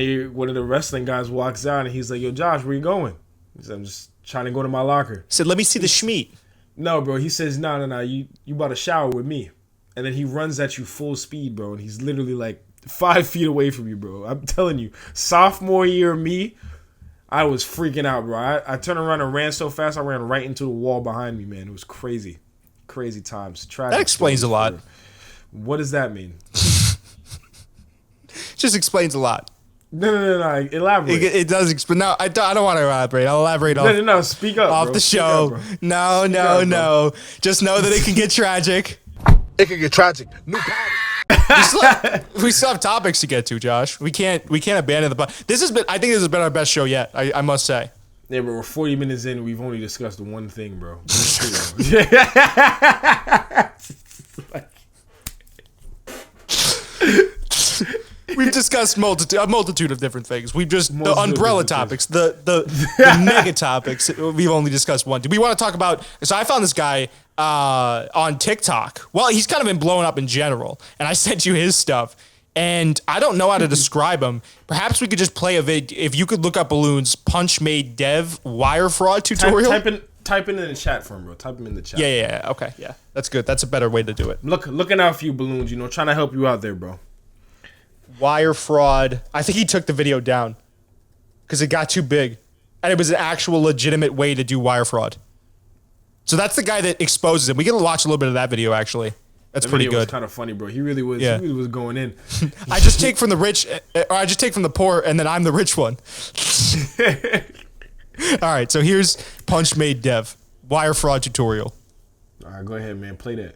of the wrestling guys walks out and he's like, "Yo, Josh, where you going?" He said, "I'm just trying to go to my locker." He said, "Let me see the schmeat." No, bro. He says, "No. You about to shower with me," and then he runs at you full speed, bro. And he's literally like 5 feet away from you, bro. I'm telling you, sophomore year me, I was freaking out, bro. I turned around and ran so fast, I ran right into the wall behind me, man. It was crazy times. Tragic. That explains a lot. What does that mean? Just explains a lot. No. Elaborate. It does explain. No, I don't want to elaborate. I'll elaborate off. No. Speak up. Off bro. the show. Up, No. Just know that it can get tragic. It can get tragic. New party. We still have topics to get to, Josh. We can't abandon the. I think this has been our best show yet. I must say. Yeah, but we're 40 minutes in. We've only discussed one thing, bro. We've discussed a multitude of different things. We've just the umbrella topics, the mega topics. We've only discussed one. Do we want to talk about? So I found this guy on TikTok. Well, he's kind of been blowing up in general, and I sent you his stuff. And I don't know how to describe him. Perhaps we could just play a vid. If you could look up Balloons Punch Made Dev wire fraud tutorial. Type in the chat for him, bro. Type him in the chat. Yeah. Okay. Yeah. That's good. That's a better way to do it. Looking out for you, Balloons. Trying to help you out there, bro. Wire fraud. I think he took the video down because it got too big, and it was an actual legitimate way to do wire fraud. So that's the guy that exposes him. We get to watch a little bit of that video actually. That's pretty good. It was kind of funny, bro. He really was. Yeah. He really was going in. I just take from the rich, or I just take from the poor, and then I'm the rich one. All right. So here's Punch Made Dev wire fraud tutorial. All right, go ahead, man. Play that.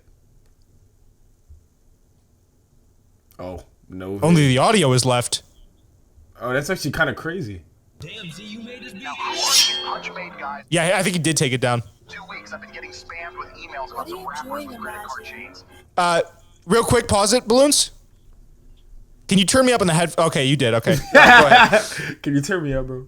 Oh. No. Only the audio is left. Oh, that's actually kind of crazy. Damn, Z, you made this video. Punch Made, guys. Yeah, I think he did take it down. 2 weeks, I've been getting spammed with emails about some rappers with credit card chains. Real quick, pause it, Balloons. Can you turn me up in the head? Okay, you did. Okay. Yeah, go ahead. Can you turn me up, bro?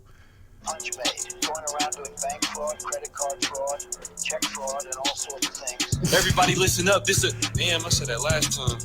Punch Made, going around doing bank fraud, credit card fraud, check fraud, and all sorts of things. Everybody listen up. Damn, I said that last time.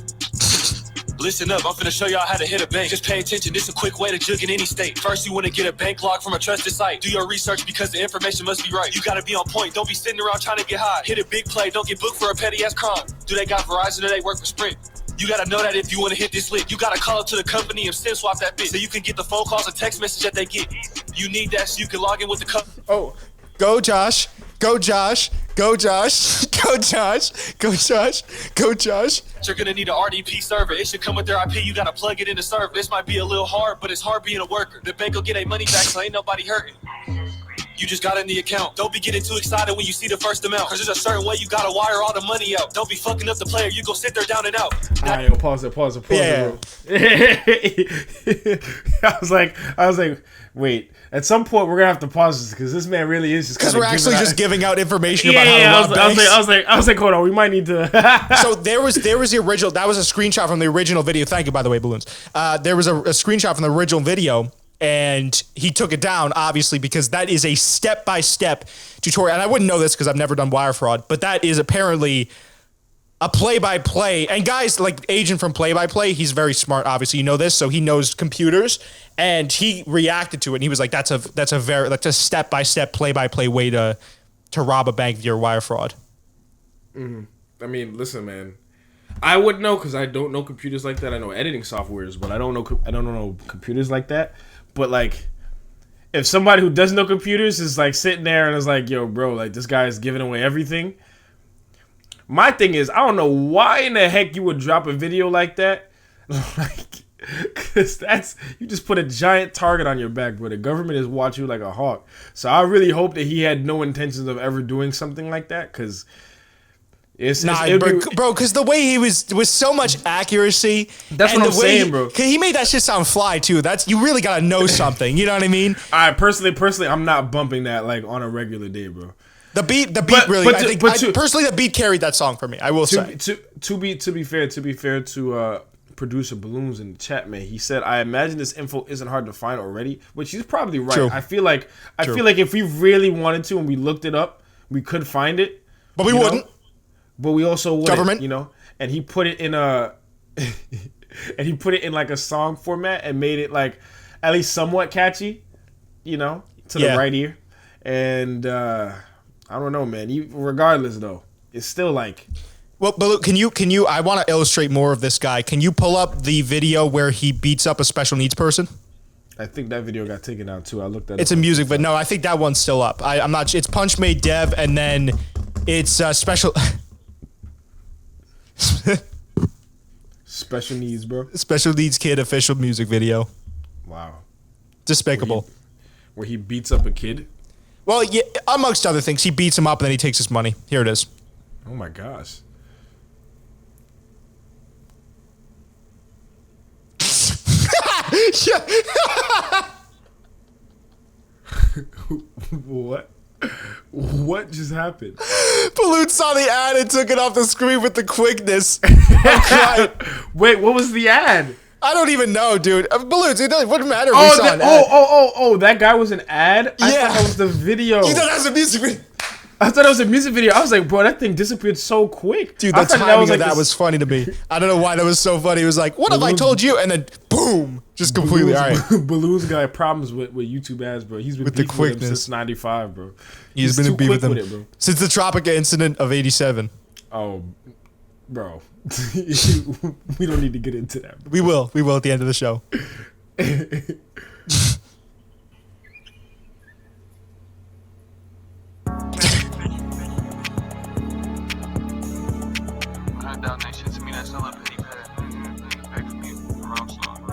Listen up, I'm finna show y'all how to hit a bank. Just pay attention, this a quick way to jug in any state. First, you wanna get a bank log from a trusted site. Do your research because the information must be right. You gotta be on point, don't be sitting around trying to get high. Hit a big play, don't get booked for a petty ass crime. Do they got Verizon or they work for Sprint? You gotta know that if you wanna hit this lick, you gotta call up to the company and SIM swap that bitch so you can get the phone calls and text message that they get. You need that so you can log in with the company. Oh, go Josh. Go Josh. Go Josh. Go Josh. Go Josh. Go Josh. You're gonna need an RDP server. It should come with their IP. You gotta plug it in the server. This might be a little hard, but it's hard being a worker. The bank will get their money back, so ain't nobody hurting. You just got in the account. Don't be getting too excited when you see the first amount. Cause there's a certain way you gotta wire all the money out. Don't be fucking up the player. You go sit there down and out. Alright, yo, pause it. Yeah. I was like, wait. At some point, we're gonna have to pause this because this man really is just because we're actually just giving out information about how to rob banks. I was like, hold on, we might need to. So there was the original. That was a screenshot from the original video. Thank you, by the way, Balloons. There was a screenshot from the original video, and he took it down obviously because that is a step-by-step tutorial. And I wouldn't know this because I've never done wire fraud, but that is apparently a play-by-play. And guys, like Agent from Play-by-Play, he's very smart, obviously, you know this, so he knows computers, and he reacted to it, and he was like, that's a step-by-step, play-by-play way to rob a bank via wire fraud. Mm-hmm. I mean, listen, man, I wouldn't know because I don't know computers like that. I know editing softwares, but I don't know computers like that. But like, if somebody who doesn't know computers is like sitting there and is like, yo, bro, like this guy is giving away everything. My thing is, I don't know why in the heck you would drop a video like that. Like, because you just put a giant target on your back, bro. The government is watching you like a hawk. So I really hope that he had no intentions of ever doing something like that, because bro, because the way he was so much accuracy. That's what I'm saying, bro. He made that shit sound fly too. You really gotta know something. You know what I mean? I personally, I'm not bumping that like on a regular day, bro. The beat really. Personally, the beat carried that song for me. I will say. To be fair to producer Balloons in the chat, man, he said, "I imagine this info isn't hard to find already," which he's probably right. True. I feel like if we really wanted to and we looked it up, we could find it, but we wouldn't. But we also wouldn't, government, you know. And he put it in like a song format and made it like at least somewhat catchy, you know, to the right ear, and. I don't know, man. Regardless, though, it's still like. Well, but can you? I want to illustrate more of this guy. Can you pull up the video where he beats up a special needs person? I think that video got taken out too. I looked at it. It's a music, but no, I think that one's still up. I'm not. It's Punch Made Dev, and then it's special. Special needs, bro. Special needs kid official music video. Wow. Despicable. Where he beats up a kid. Well, yeah, amongst other things, he beats him up and then he takes his money. Here it is. Oh my gosh. What? What just happened? Balloon saw the ad and took it off the screen with the quickness. I'm crying. Wait, what was the ad? I don't even know, dude. Balloons, it wouldn't matter. That guy was an ad? I thought that was the video. You thought that was a music video? I thought it was a music video. I was like, bro, that thing disappeared so quick. Dude, the timing of that was funny to me. I don't know why that was so funny. It was like, what have I told you? And then, boom, just completely, all right. Balloons got problems with YouTube ads, bro. He's been with the quickness with since 95, bro. He's been in beef with them bro. Since the Tropica incident of 87. Oh, bro. We don't need to get into that. We will at the end of the show.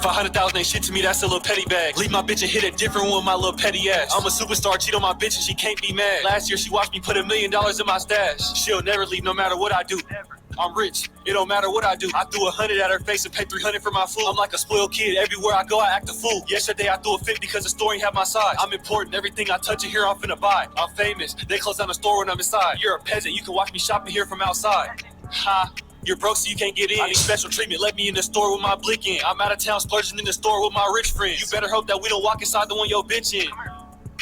500,000 ain't shit to me, that's a little petty bag. Leave my bitch and hit a different one with my little petty ass. I'm a superstar, cheat on my bitch and she can't be mad. Last year she watched me put $1 million in my stash. She'll never leave no matter what I do. I'm rich, it don't matter what I do. I threw 100 at her face and paid 300 for my food. I'm like a spoiled kid, everywhere I go I act a fool. Yesterday I threw a fit because the store ain't have my size. I'm important, everything I touch in here I'm finna buy. I'm famous, they close down the store when I'm inside. You're a peasant, you can watch me shopping here from outside. Ha. You're broke so you can't get in. I need special treatment, let me in the store with my blick in. I'm out of town splurging in the store with my rich friends. You better hope that we don't walk inside the one your bitch in.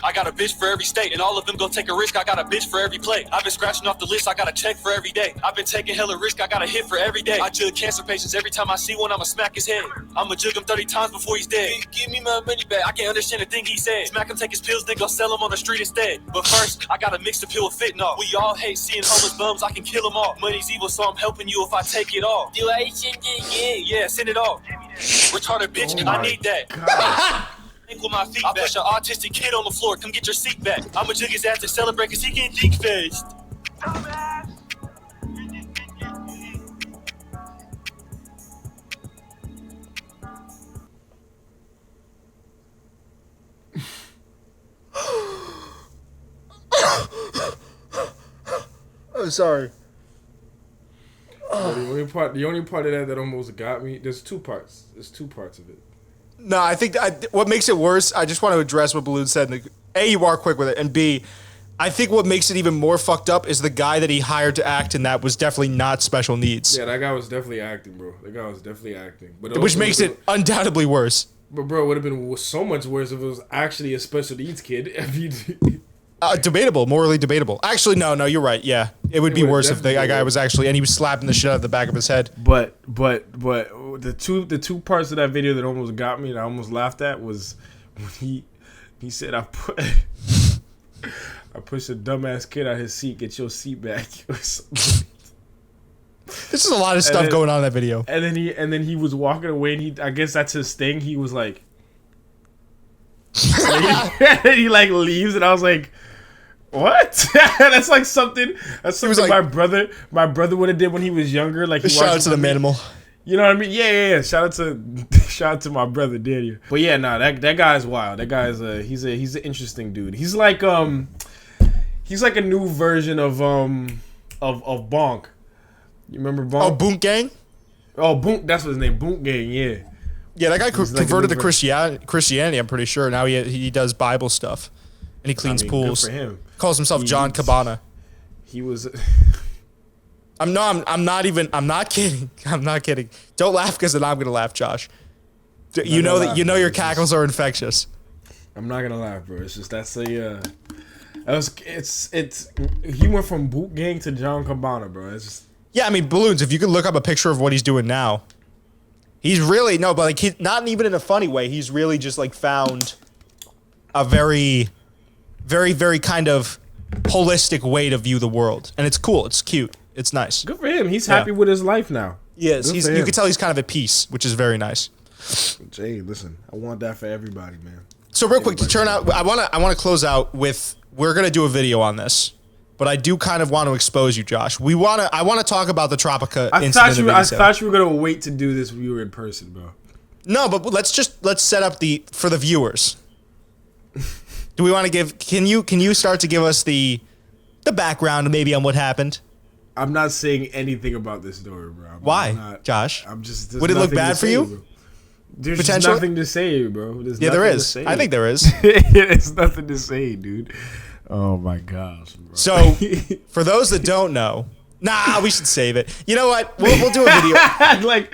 I got a bitch for every state, and all of them go take a risk. I got a bitch for every play. I've been scratching off the list, I got a check for every day. I've been taking hella risk, I got a hit for every day. I jug cancer patients every time I see one, I'ma smack his head. I'ma jug him 30 times before he's dead. Give me my money back, I can't understand a thing he said. Smack him, take his pills, then go sell them on the street instead. But first, I gotta mix the pill with fentanyl. We all hate seeing homeless bums, I can kill them all. Money's evil, so I'm helping you if I take it all. Do I send it? Yeah, send it all. Retarded bitch, I need that. With my feet, I push an autistic kid on the floor. Come get your seat back. I'ma jig his ass to celebrate cause he getting dick faced. Oh, sorry. The only part of that almost got me. There's two parts. There's two parts of it. No, I think what makes it worse, I just want to address what Balloon said. A, you are quick with it, and B, I think what makes it even more fucked up is the guy that he hired to act in that was definitely not special needs. Yeah, that guy was definitely acting, bro. That guy was definitely acting. But which makes it undoubtedly worse. But, bro, it would have been so much worse if it was actually a special needs kid. Debatable, morally debatable. Actually, no, you're right. Yeah, it would be worse if the guy was actually, and he was slapping the shit out of the back of his head. But the two parts of that video that almost got me and I almost laughed at was when he said I pushed a dumbass kid out of his seat. Get your seat back. This is a lot of stuff going on in that video. And then he was walking away and I guess that's his thing. He was like, and he like leaves and I was like, what? That's like something. That's something like, my brother would have did when he was younger. Like, shout out to the manimal. You know what I mean? Yeah. Shout out to my brother Daniel. But yeah, that guy is wild. That guy is he's an interesting dude. He's like a new version of Bonk. You remember Bonk? Oh, Boonk Gang. Oh, Boonk. That's what his name. Boonk Gang. Yeah. Yeah, that guy converted to Christianity. I'm pretty sure now he does Bible stuff, and he cleans pools. Good for him. Calls himself John Cabana. He was. I'm not kidding. I'm not kidding. Don't laugh because then I'm gonna laugh, Josh. You know your cackles are infectious. I'm not gonna laugh, bro. It's just he went from Boot Gang to John Cabana, bro. It's just. Yeah, I mean, Balloons, if you could look up a picture of what he's doing now, he's really, but like, he's not even in a funny way. He's really just like found a very, very, very kind of holistic way to view the world. And it's cool. It's cute. It's nice. Good for him. He's happy with his life now. Yes, you can tell he's kind of at peace, which is very nice. Jay, listen, I want that for everybody, man. So real quick, to turn out, I want to close out with, we're going to do a video on this. But I do kind of want to expose you, Josh. I want to talk about the Tropica incident. I thought you were gonna wait to do this when you were in person, bro. No, but let's set up for the viewers. Do we want to give? Can you start to give us the background maybe on what happened? I'm not saying anything about this story, bro. Why, Josh? I'm just. Would it look bad for you? Bro. There's just nothing to say, bro. There is. I think there is. There's nothing to say, dude. Oh my gosh, bro. So, for those that don't know, we should save it. You know what? We'll do a video. Like,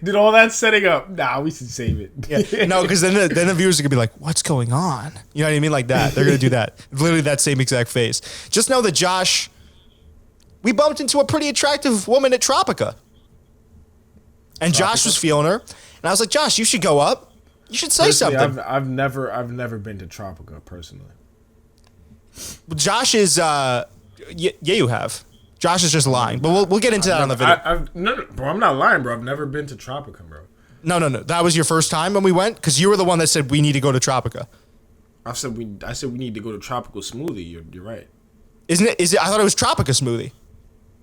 did all that setting up? We should save it. Yeah. No, because then the viewers are gonna be like, "What's going on?" You know what I mean? Like that. They're gonna do that. Literally that same exact face. Just know that Josh, we bumped into a pretty attractive woman at Tropica, and Josh was feeling her, and I was like, "Josh, you should go up. You should say something." I've never been to Tropica personally. Josh is yeah, you have. Josh is just lying, but we'll get into that on the video. No, bro, I'm not lying, bro. I've never been to Tropica, bro. No. That was your first time when we went, because you were the one that said we need to go to Tropica. I said we need to go to Tropical Smoothie. You're right. Isn't it? Is it? I thought it was Tropica Smoothie.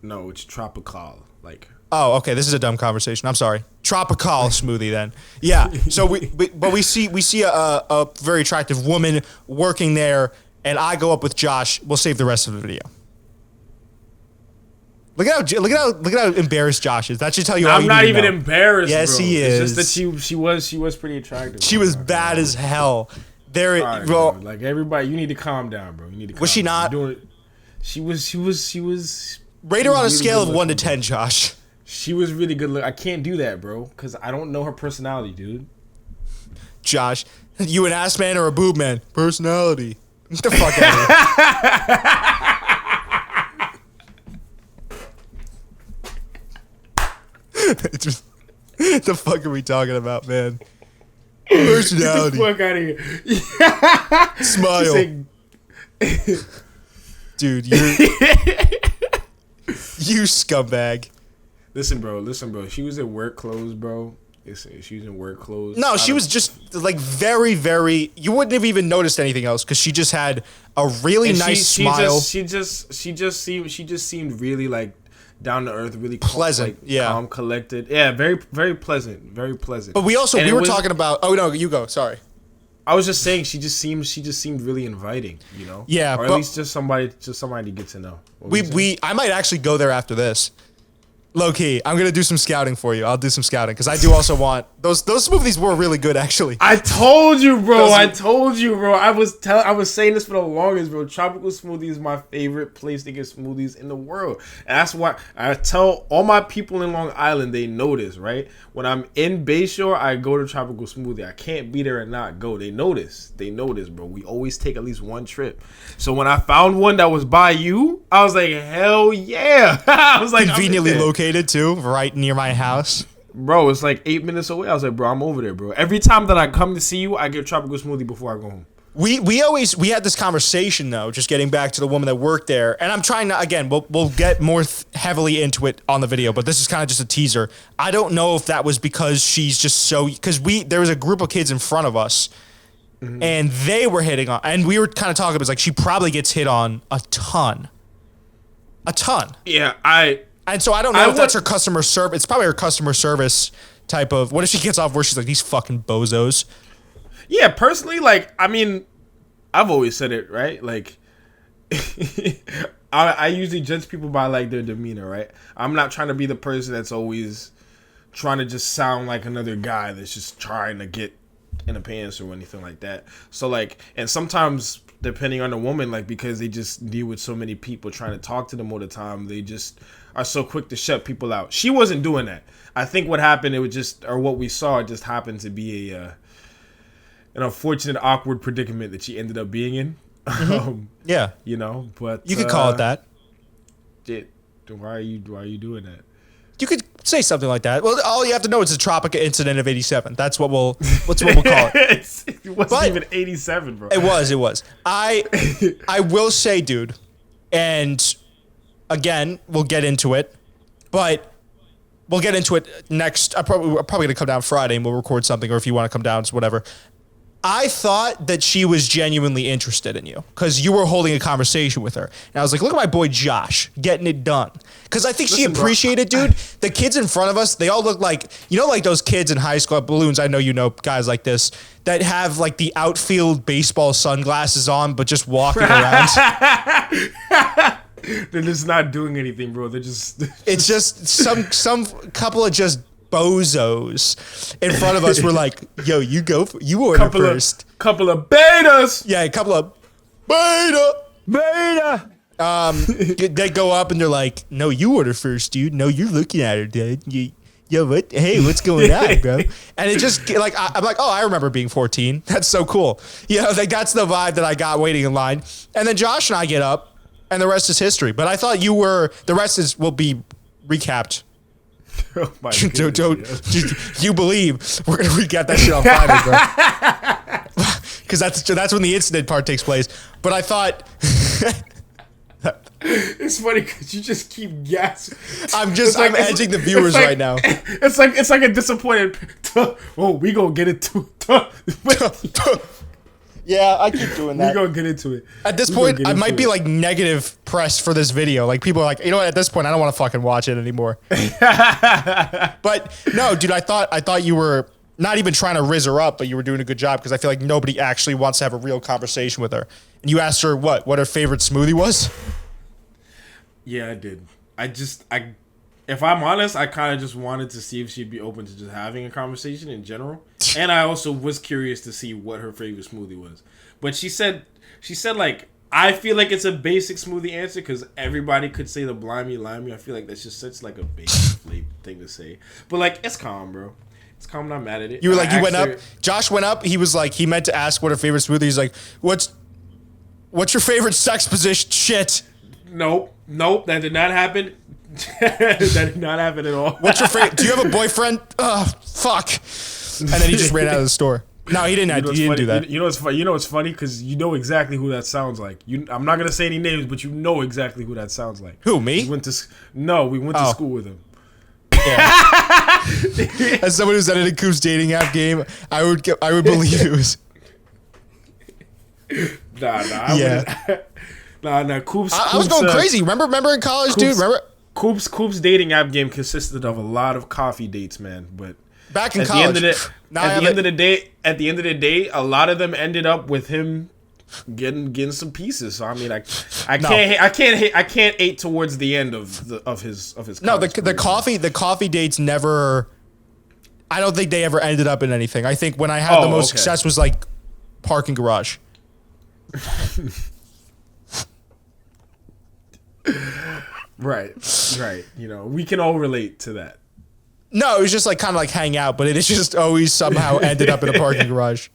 No, it's Tropical. Like. Oh, okay. This is a dumb conversation. I'm sorry. Tropical Smoothie, then. Yeah. So we see a very attractive woman working there, and I go up with Josh. We'll save the rest of the video. Look at how embarrassed Josh is. That should tell you. I'm not even embarrassed. Yes, bro. he is. It's just that she was pretty attractive. She was bad as hell. Right, bro. Like everybody, you need to calm down, bro. You need to. Was she not? She was. Rate her on a scale of 1 to 10, Josh. She was really good. I can't do that, bro, because I don't know her personality, dude. Josh, You an ass man or a boob man? Personality. Get the fuck out of here. Just, the fuck are we talking about, man? Personality. Get the fuck out of here. Smile. Dude, you scumbag. Listen, bro. She was in work clothes, bro. She was in work clothes. No, she was just like very, very. You wouldn't have even noticed anything else because she just had a really nice smile. She just seemed really like down to earth, really pleasant, like, calm, collected. Yeah, very, very pleasant, very pleasant. But we were talking about. Oh no, you go. Sorry. I was just saying she just seemed really inviting, you know. Yeah, or at least just somebody to get to know. I might actually go there after this. Low key, I'm gonna do some scouting for you. I'll do some scouting because I do also want those smoothies were really good actually. I told you, bro. I was saying this for the longest, bro. Tropical Smoothie is my favorite place to get smoothies in the world. And that's why I tell all my people in Long Island, they know this, right? When I'm in Bayshore, I go to Tropical Smoothie. I can't be there and not go. They know this. They know this, bro. We always take at least one trip. So when I found one that was by you, I was like, hell yeah. I was like, conveniently located too, right near my house. Bro, it's like 8 minutes away. I was like, bro, I'm over there, bro. Every time that I come to see you, I get Tropical Smoothie before I go home. We had this conversation though, just getting back to the woman that worked there, and I'm trying to, again, we'll get more heavily into it on the video, but this is kind of just a teaser. I don't know if that was because she's just so, because there was a group of kids in front of us, and they were hitting on, and we were kind of talking about, like, she probably gets hit on a ton. Yeah, and so I don't know if that's her customer service. It's probably her customer service type of, what if she gets off where she's like, these fucking bozos? Yeah, personally, like, I mean, I've always said it, right? Like, I usually judge people by, like, their demeanor, right? I'm not trying to be the person that's always trying to just sound like another guy that's just trying to get in the pants or anything like that. So, like, and sometimes, depending on the woman, like, because they just deal with so many people trying to talk to them all the time, they just are so quick to shut people out. She wasn't doing that. I think what happened, it was just, or what we saw, it just happened to be an unfortunate, awkward predicament that she ended up being in. Yeah, you know, but you could call it that. Why are you doing that? You could say something like that. Well, all you have to know is the Tropica incident of '87. That's what we'll call it. It wasn't even '87, bro. It was. I will say, dude, and again, we'll get into it, but we'll get into it next. We're probably going to come down Friday and we'll record something, or if you want to come down, it's whatever. I thought that she was genuinely interested in you because you were holding a conversation with her. And I was like, look at my boy Josh getting it done. Because I think she appreciated, dude. The kids in front of us, they all look like, you know, like those kids in high school at Balloons. I know you know guys like this that have like the outfield baseball sunglasses on, but just walking around. They're just not doing anything, bro. They're just. It's just some couple of just bozos in front of us were like, yo, you order first. Couple of betas. Yeah, a couple of beta. They go up and they're like, no, you order first, dude. No, you're looking at her, dude. Yo, what? Hey, what's going on, bro? And it just like, I'm like, oh, I remember being 14. That's so cool. You know, like that's the vibe that I got waiting in line. And then Josh and I get up and the rest is history. But I thought the rest will be recapped. Oh my goodness, you believe we're gonna recap that shit on Friday, bro? Because that's when the incident part takes place. But I thought it's funny because you just keep gasping. I'm edging the viewers right now. It's like a disappointed. Oh, we gonna get it to. Yeah, I keep doing that. We're gonna get into it. At this point, I might be like negative press for this video. Like people are like, you know what? At this point, I don't want to fucking watch it anymore. But no, dude, I thought you were not even trying to rizz her up, but you were doing a good job because I feel like nobody actually wants to have a real conversation with her. And you asked her what her favorite smoothie was? Yeah, I did. If I'm honest, I kind of just wanted to see if she'd be open to just having a conversation in general. And I also was curious to see what her favorite smoothie was. But she said like, I feel like it's a basic smoothie answer because everybody could say the Blimey Limey. I feel like that's just such like a basic thing to say. But like, it's calm, bro. It's calm. I'm not mad at it. You were like, you went up. Josh went up. He was like, he meant to ask what her favorite smoothie. He's like, what's your favorite sex position? Shit. Nope. That did not happen. That did not happen at all. What's your favorite? Do you have a boyfriend? Fuck. And then he just ran out of the store. No, he didn't. He didn't do that. You know what's funny? You know what's funny? Because you know exactly who that sounds like. I'm not gonna say any names, but you know exactly who that sounds like. Who, me? We went to school with him. Yeah. As someone who's edited Coop's dating app game, I would believe it was. Nah. Coop's. I was going crazy. Remember in college, dude? Remember? Coop's dating app game consisted of a lot of coffee dates, man. But back in college, at the end of the day, a lot of them ended up with him getting some pieces. So I mean, I can't hate towards the end of his. No, the coffee dates never. I don't think they ever ended up in anything. I think when I had the most success was like parking garage. Right. You know, we can all relate to that. No, it was just like kind of like hang out, but it is just always somehow ended up in a parking garage.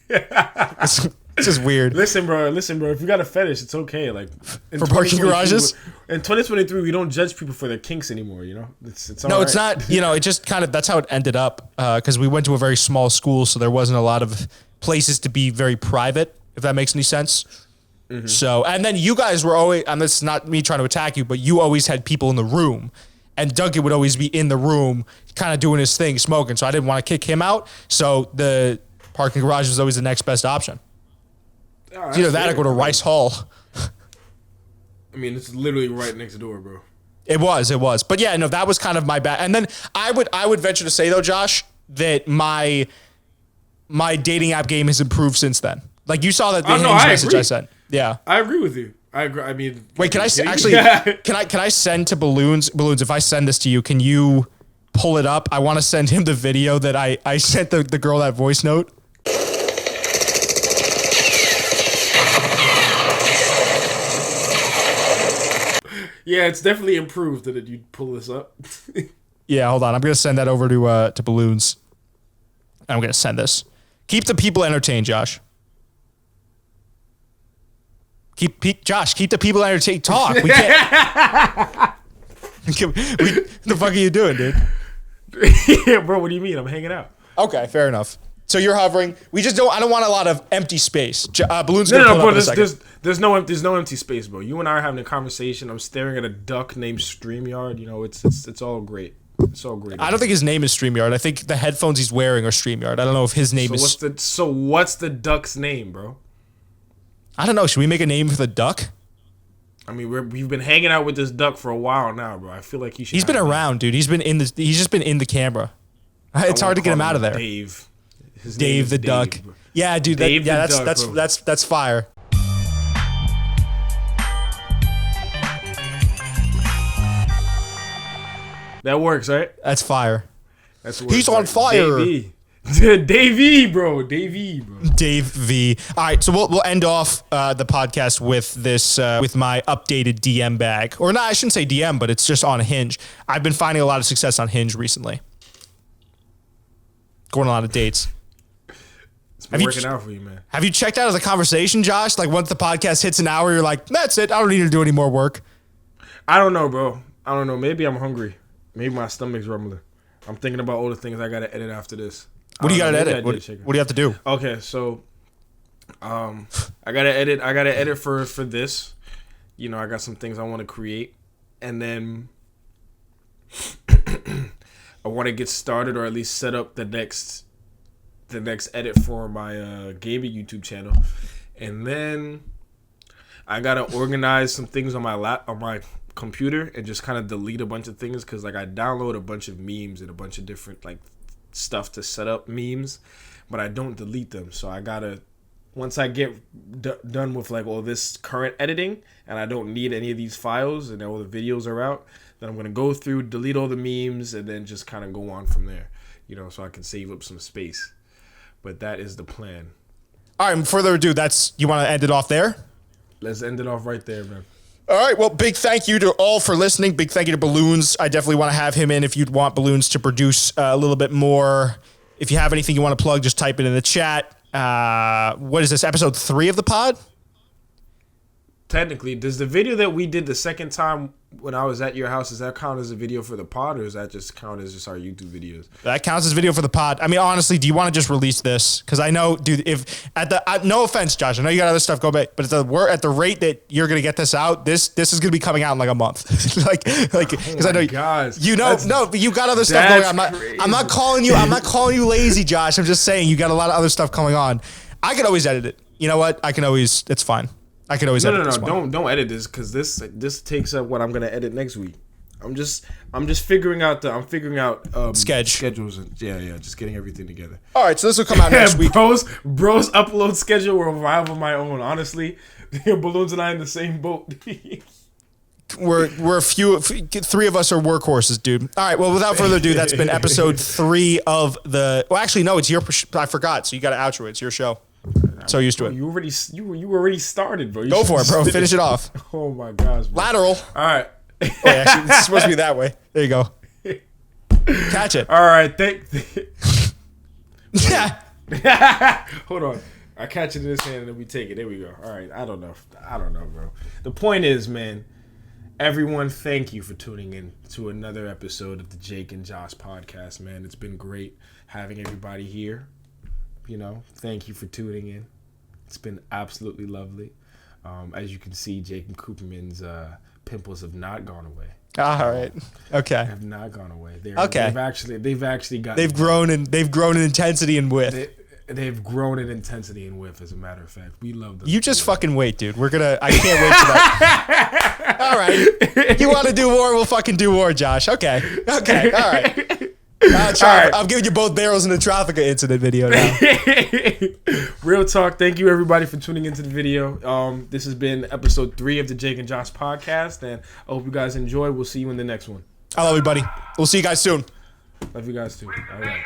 It's just weird. Listen, bro. If you got a fetish, it's okay. Like for parking garages. In 2023, we don't judge people for their kinks anymore. You know, it's all no, right. It's not. You know, it just kind of that's how it ended up because we went to a very small school, so there wasn't a lot of places to be very private. If that makes any sense. Mm-hmm. So, and then you guys were always, and this is not me trying to attack you, but you always had people in the room. And Duncan would always be in the room kind of doing his thing, smoking. So I didn't want to kick him out. So the parking garage was always the next best option. It's either that or go to Rice Hall. I mean, it's literally right next door, bro. It was. But yeah, no, that was kind of my bad. And then I would venture to say, though, Josh, that my dating app game has improved since then. Like, you saw that the Hinge message I sent. Yeah. I agree with you. I agree. I mean, wait, can I send to Balloons? Balloons, if I send this to you, can you pull it up? I want to send him the video that I sent the girl that voice note. Yeah, it's definitely improved that you pull this up. Yeah, hold on. I'm going to send that over to Balloons. I'm going to send this. Keep the people entertained, Josh. Keep the people entertained. Talk. We can't. The fuck are you doing, dude? Yeah, bro. What do you mean? I'm hanging out. Okay, fair enough. So you're hovering. I don't want a lot of empty space. Balloons. No, bro. There's no empty space, bro. You and I are having a conversation. I'm staring at a duck named StreamYard. You know, it's all great. It's all great. I don't think his name is StreamYard. I think the headphones he's wearing are StreamYard. I don't know if his name is. What's the duck's name, bro? I don't know. Should we make a name for the duck? I mean, we've been hanging out with this duck for a while now, bro. I feel like he should. He's been around, dude. He's just been in the camera. It's hard to get him out of there. Dave. Dave the duck. Yeah, dude. That's fire. That works, right? That's fire. He's on fire. Davey, bro. Dave V. All right, so we'll end off the podcast with this with my updated DM bag, or not? I shouldn't say DM, but it's just on Hinge. I've been finding a lot of success on Hinge recently. Going on a lot of dates. It's been working out for you, man. Have you checked out of the conversation, Josh? Like once the podcast hits an hour, you're like, that's it. I don't need to do any more work. I don't know, bro. I don't know. Maybe I'm hungry. Maybe my stomach's rumbling. I'm thinking about all the things I gotta edit after this. What do you gotta edit? What do you have to do? Okay, so I gotta edit for this. You know, I got some things I want to create, and then I want to get started, or at least set up the next edit for my gaming YouTube channel, and then I gotta organize some things on my computer and just kind of delete a bunch of things, because like I download a bunch of memes and a bunch of different like stuff to set up memes, but I don't delete them. So I gotta, once I get done with like all this current editing and I don't need any of these files and all the videos are out, then I'm gonna go through, delete all the memes, and then just kind of go on from there, you know, so I can save up some space. But that is the plan. All right, further ado, you want to end it off there? Let's end it off right there, man. All right. Well, big thank you to all for listening. Big thank you to Balloons. I definitely want to have him in if you'd want Balloons to produce a little bit more. If you have anything you want to plug, just type it in the chat. What is this, episode 3 of the pod? Technically, does the video that we did the second time when I was at your house, does that count as a video for the pod, or does that just count as just our YouTube videos? That counts as video for the pod. I mean, honestly, do you want to just release this? Because I know, dude, if at the no offense, Josh, I know you got other stuff going, but at the rate that you're gonna get this out, this is gonna be coming out in like a month. Because I know you but you got other stuff going on. I'm not calling you lazy, Josh. I'm just saying you got a lot of other stuff going on. I could always edit it. You know what? It's fine. I can always edit this one. Don't edit this, because this takes up what I'm gonna edit next week. I'm just figuring out schedules and just getting everything together. All right, so this will come out next week. Bros upload schedule will rival my own. Honestly, Balloons and I in the same boat. We're 3 of us are workhorses, dude. All right, well, without further ado, that's been episode 3 of the. Well, actually, no, it's your. I forgot. So you got to outro it. It's your show. So used to it. You already started, bro. Go for it, bro. Finish it off. Oh my gosh, bro. Lateral. All right. Wait, actually, it's supposed to be that way. There you go. Catch it. All right. Yeah. Hold on. I catch it in this hand and then we take it. There we go. All right. I don't know, bro. The point is, man, everyone, thank you for tuning in to another episode of the Jake and Josh podcast, man. It's been great having everybody here. You know, thank you for tuning in. It's been absolutely lovely. As you can see, Jacob Cooperman's pimples have not gone away. All right. Okay. Have not gone away. They've grown in intensity and width. They've grown in intensity and width. As a matter of fact, we love them. You just fucking wait, dude. I can't wait for that. All right. You want to do war? We'll fucking do war, Josh. Okay. All right. I'm giving you both barrels in the Traffica incident video now. Real talk. Thank you, everybody, for tuning into the video. This has been episode 3 of the Jake and Josh podcast, and I hope you guys enjoy. We'll see you in the next one. I love you, buddy. We'll see you guys soon. Love you guys too. All right.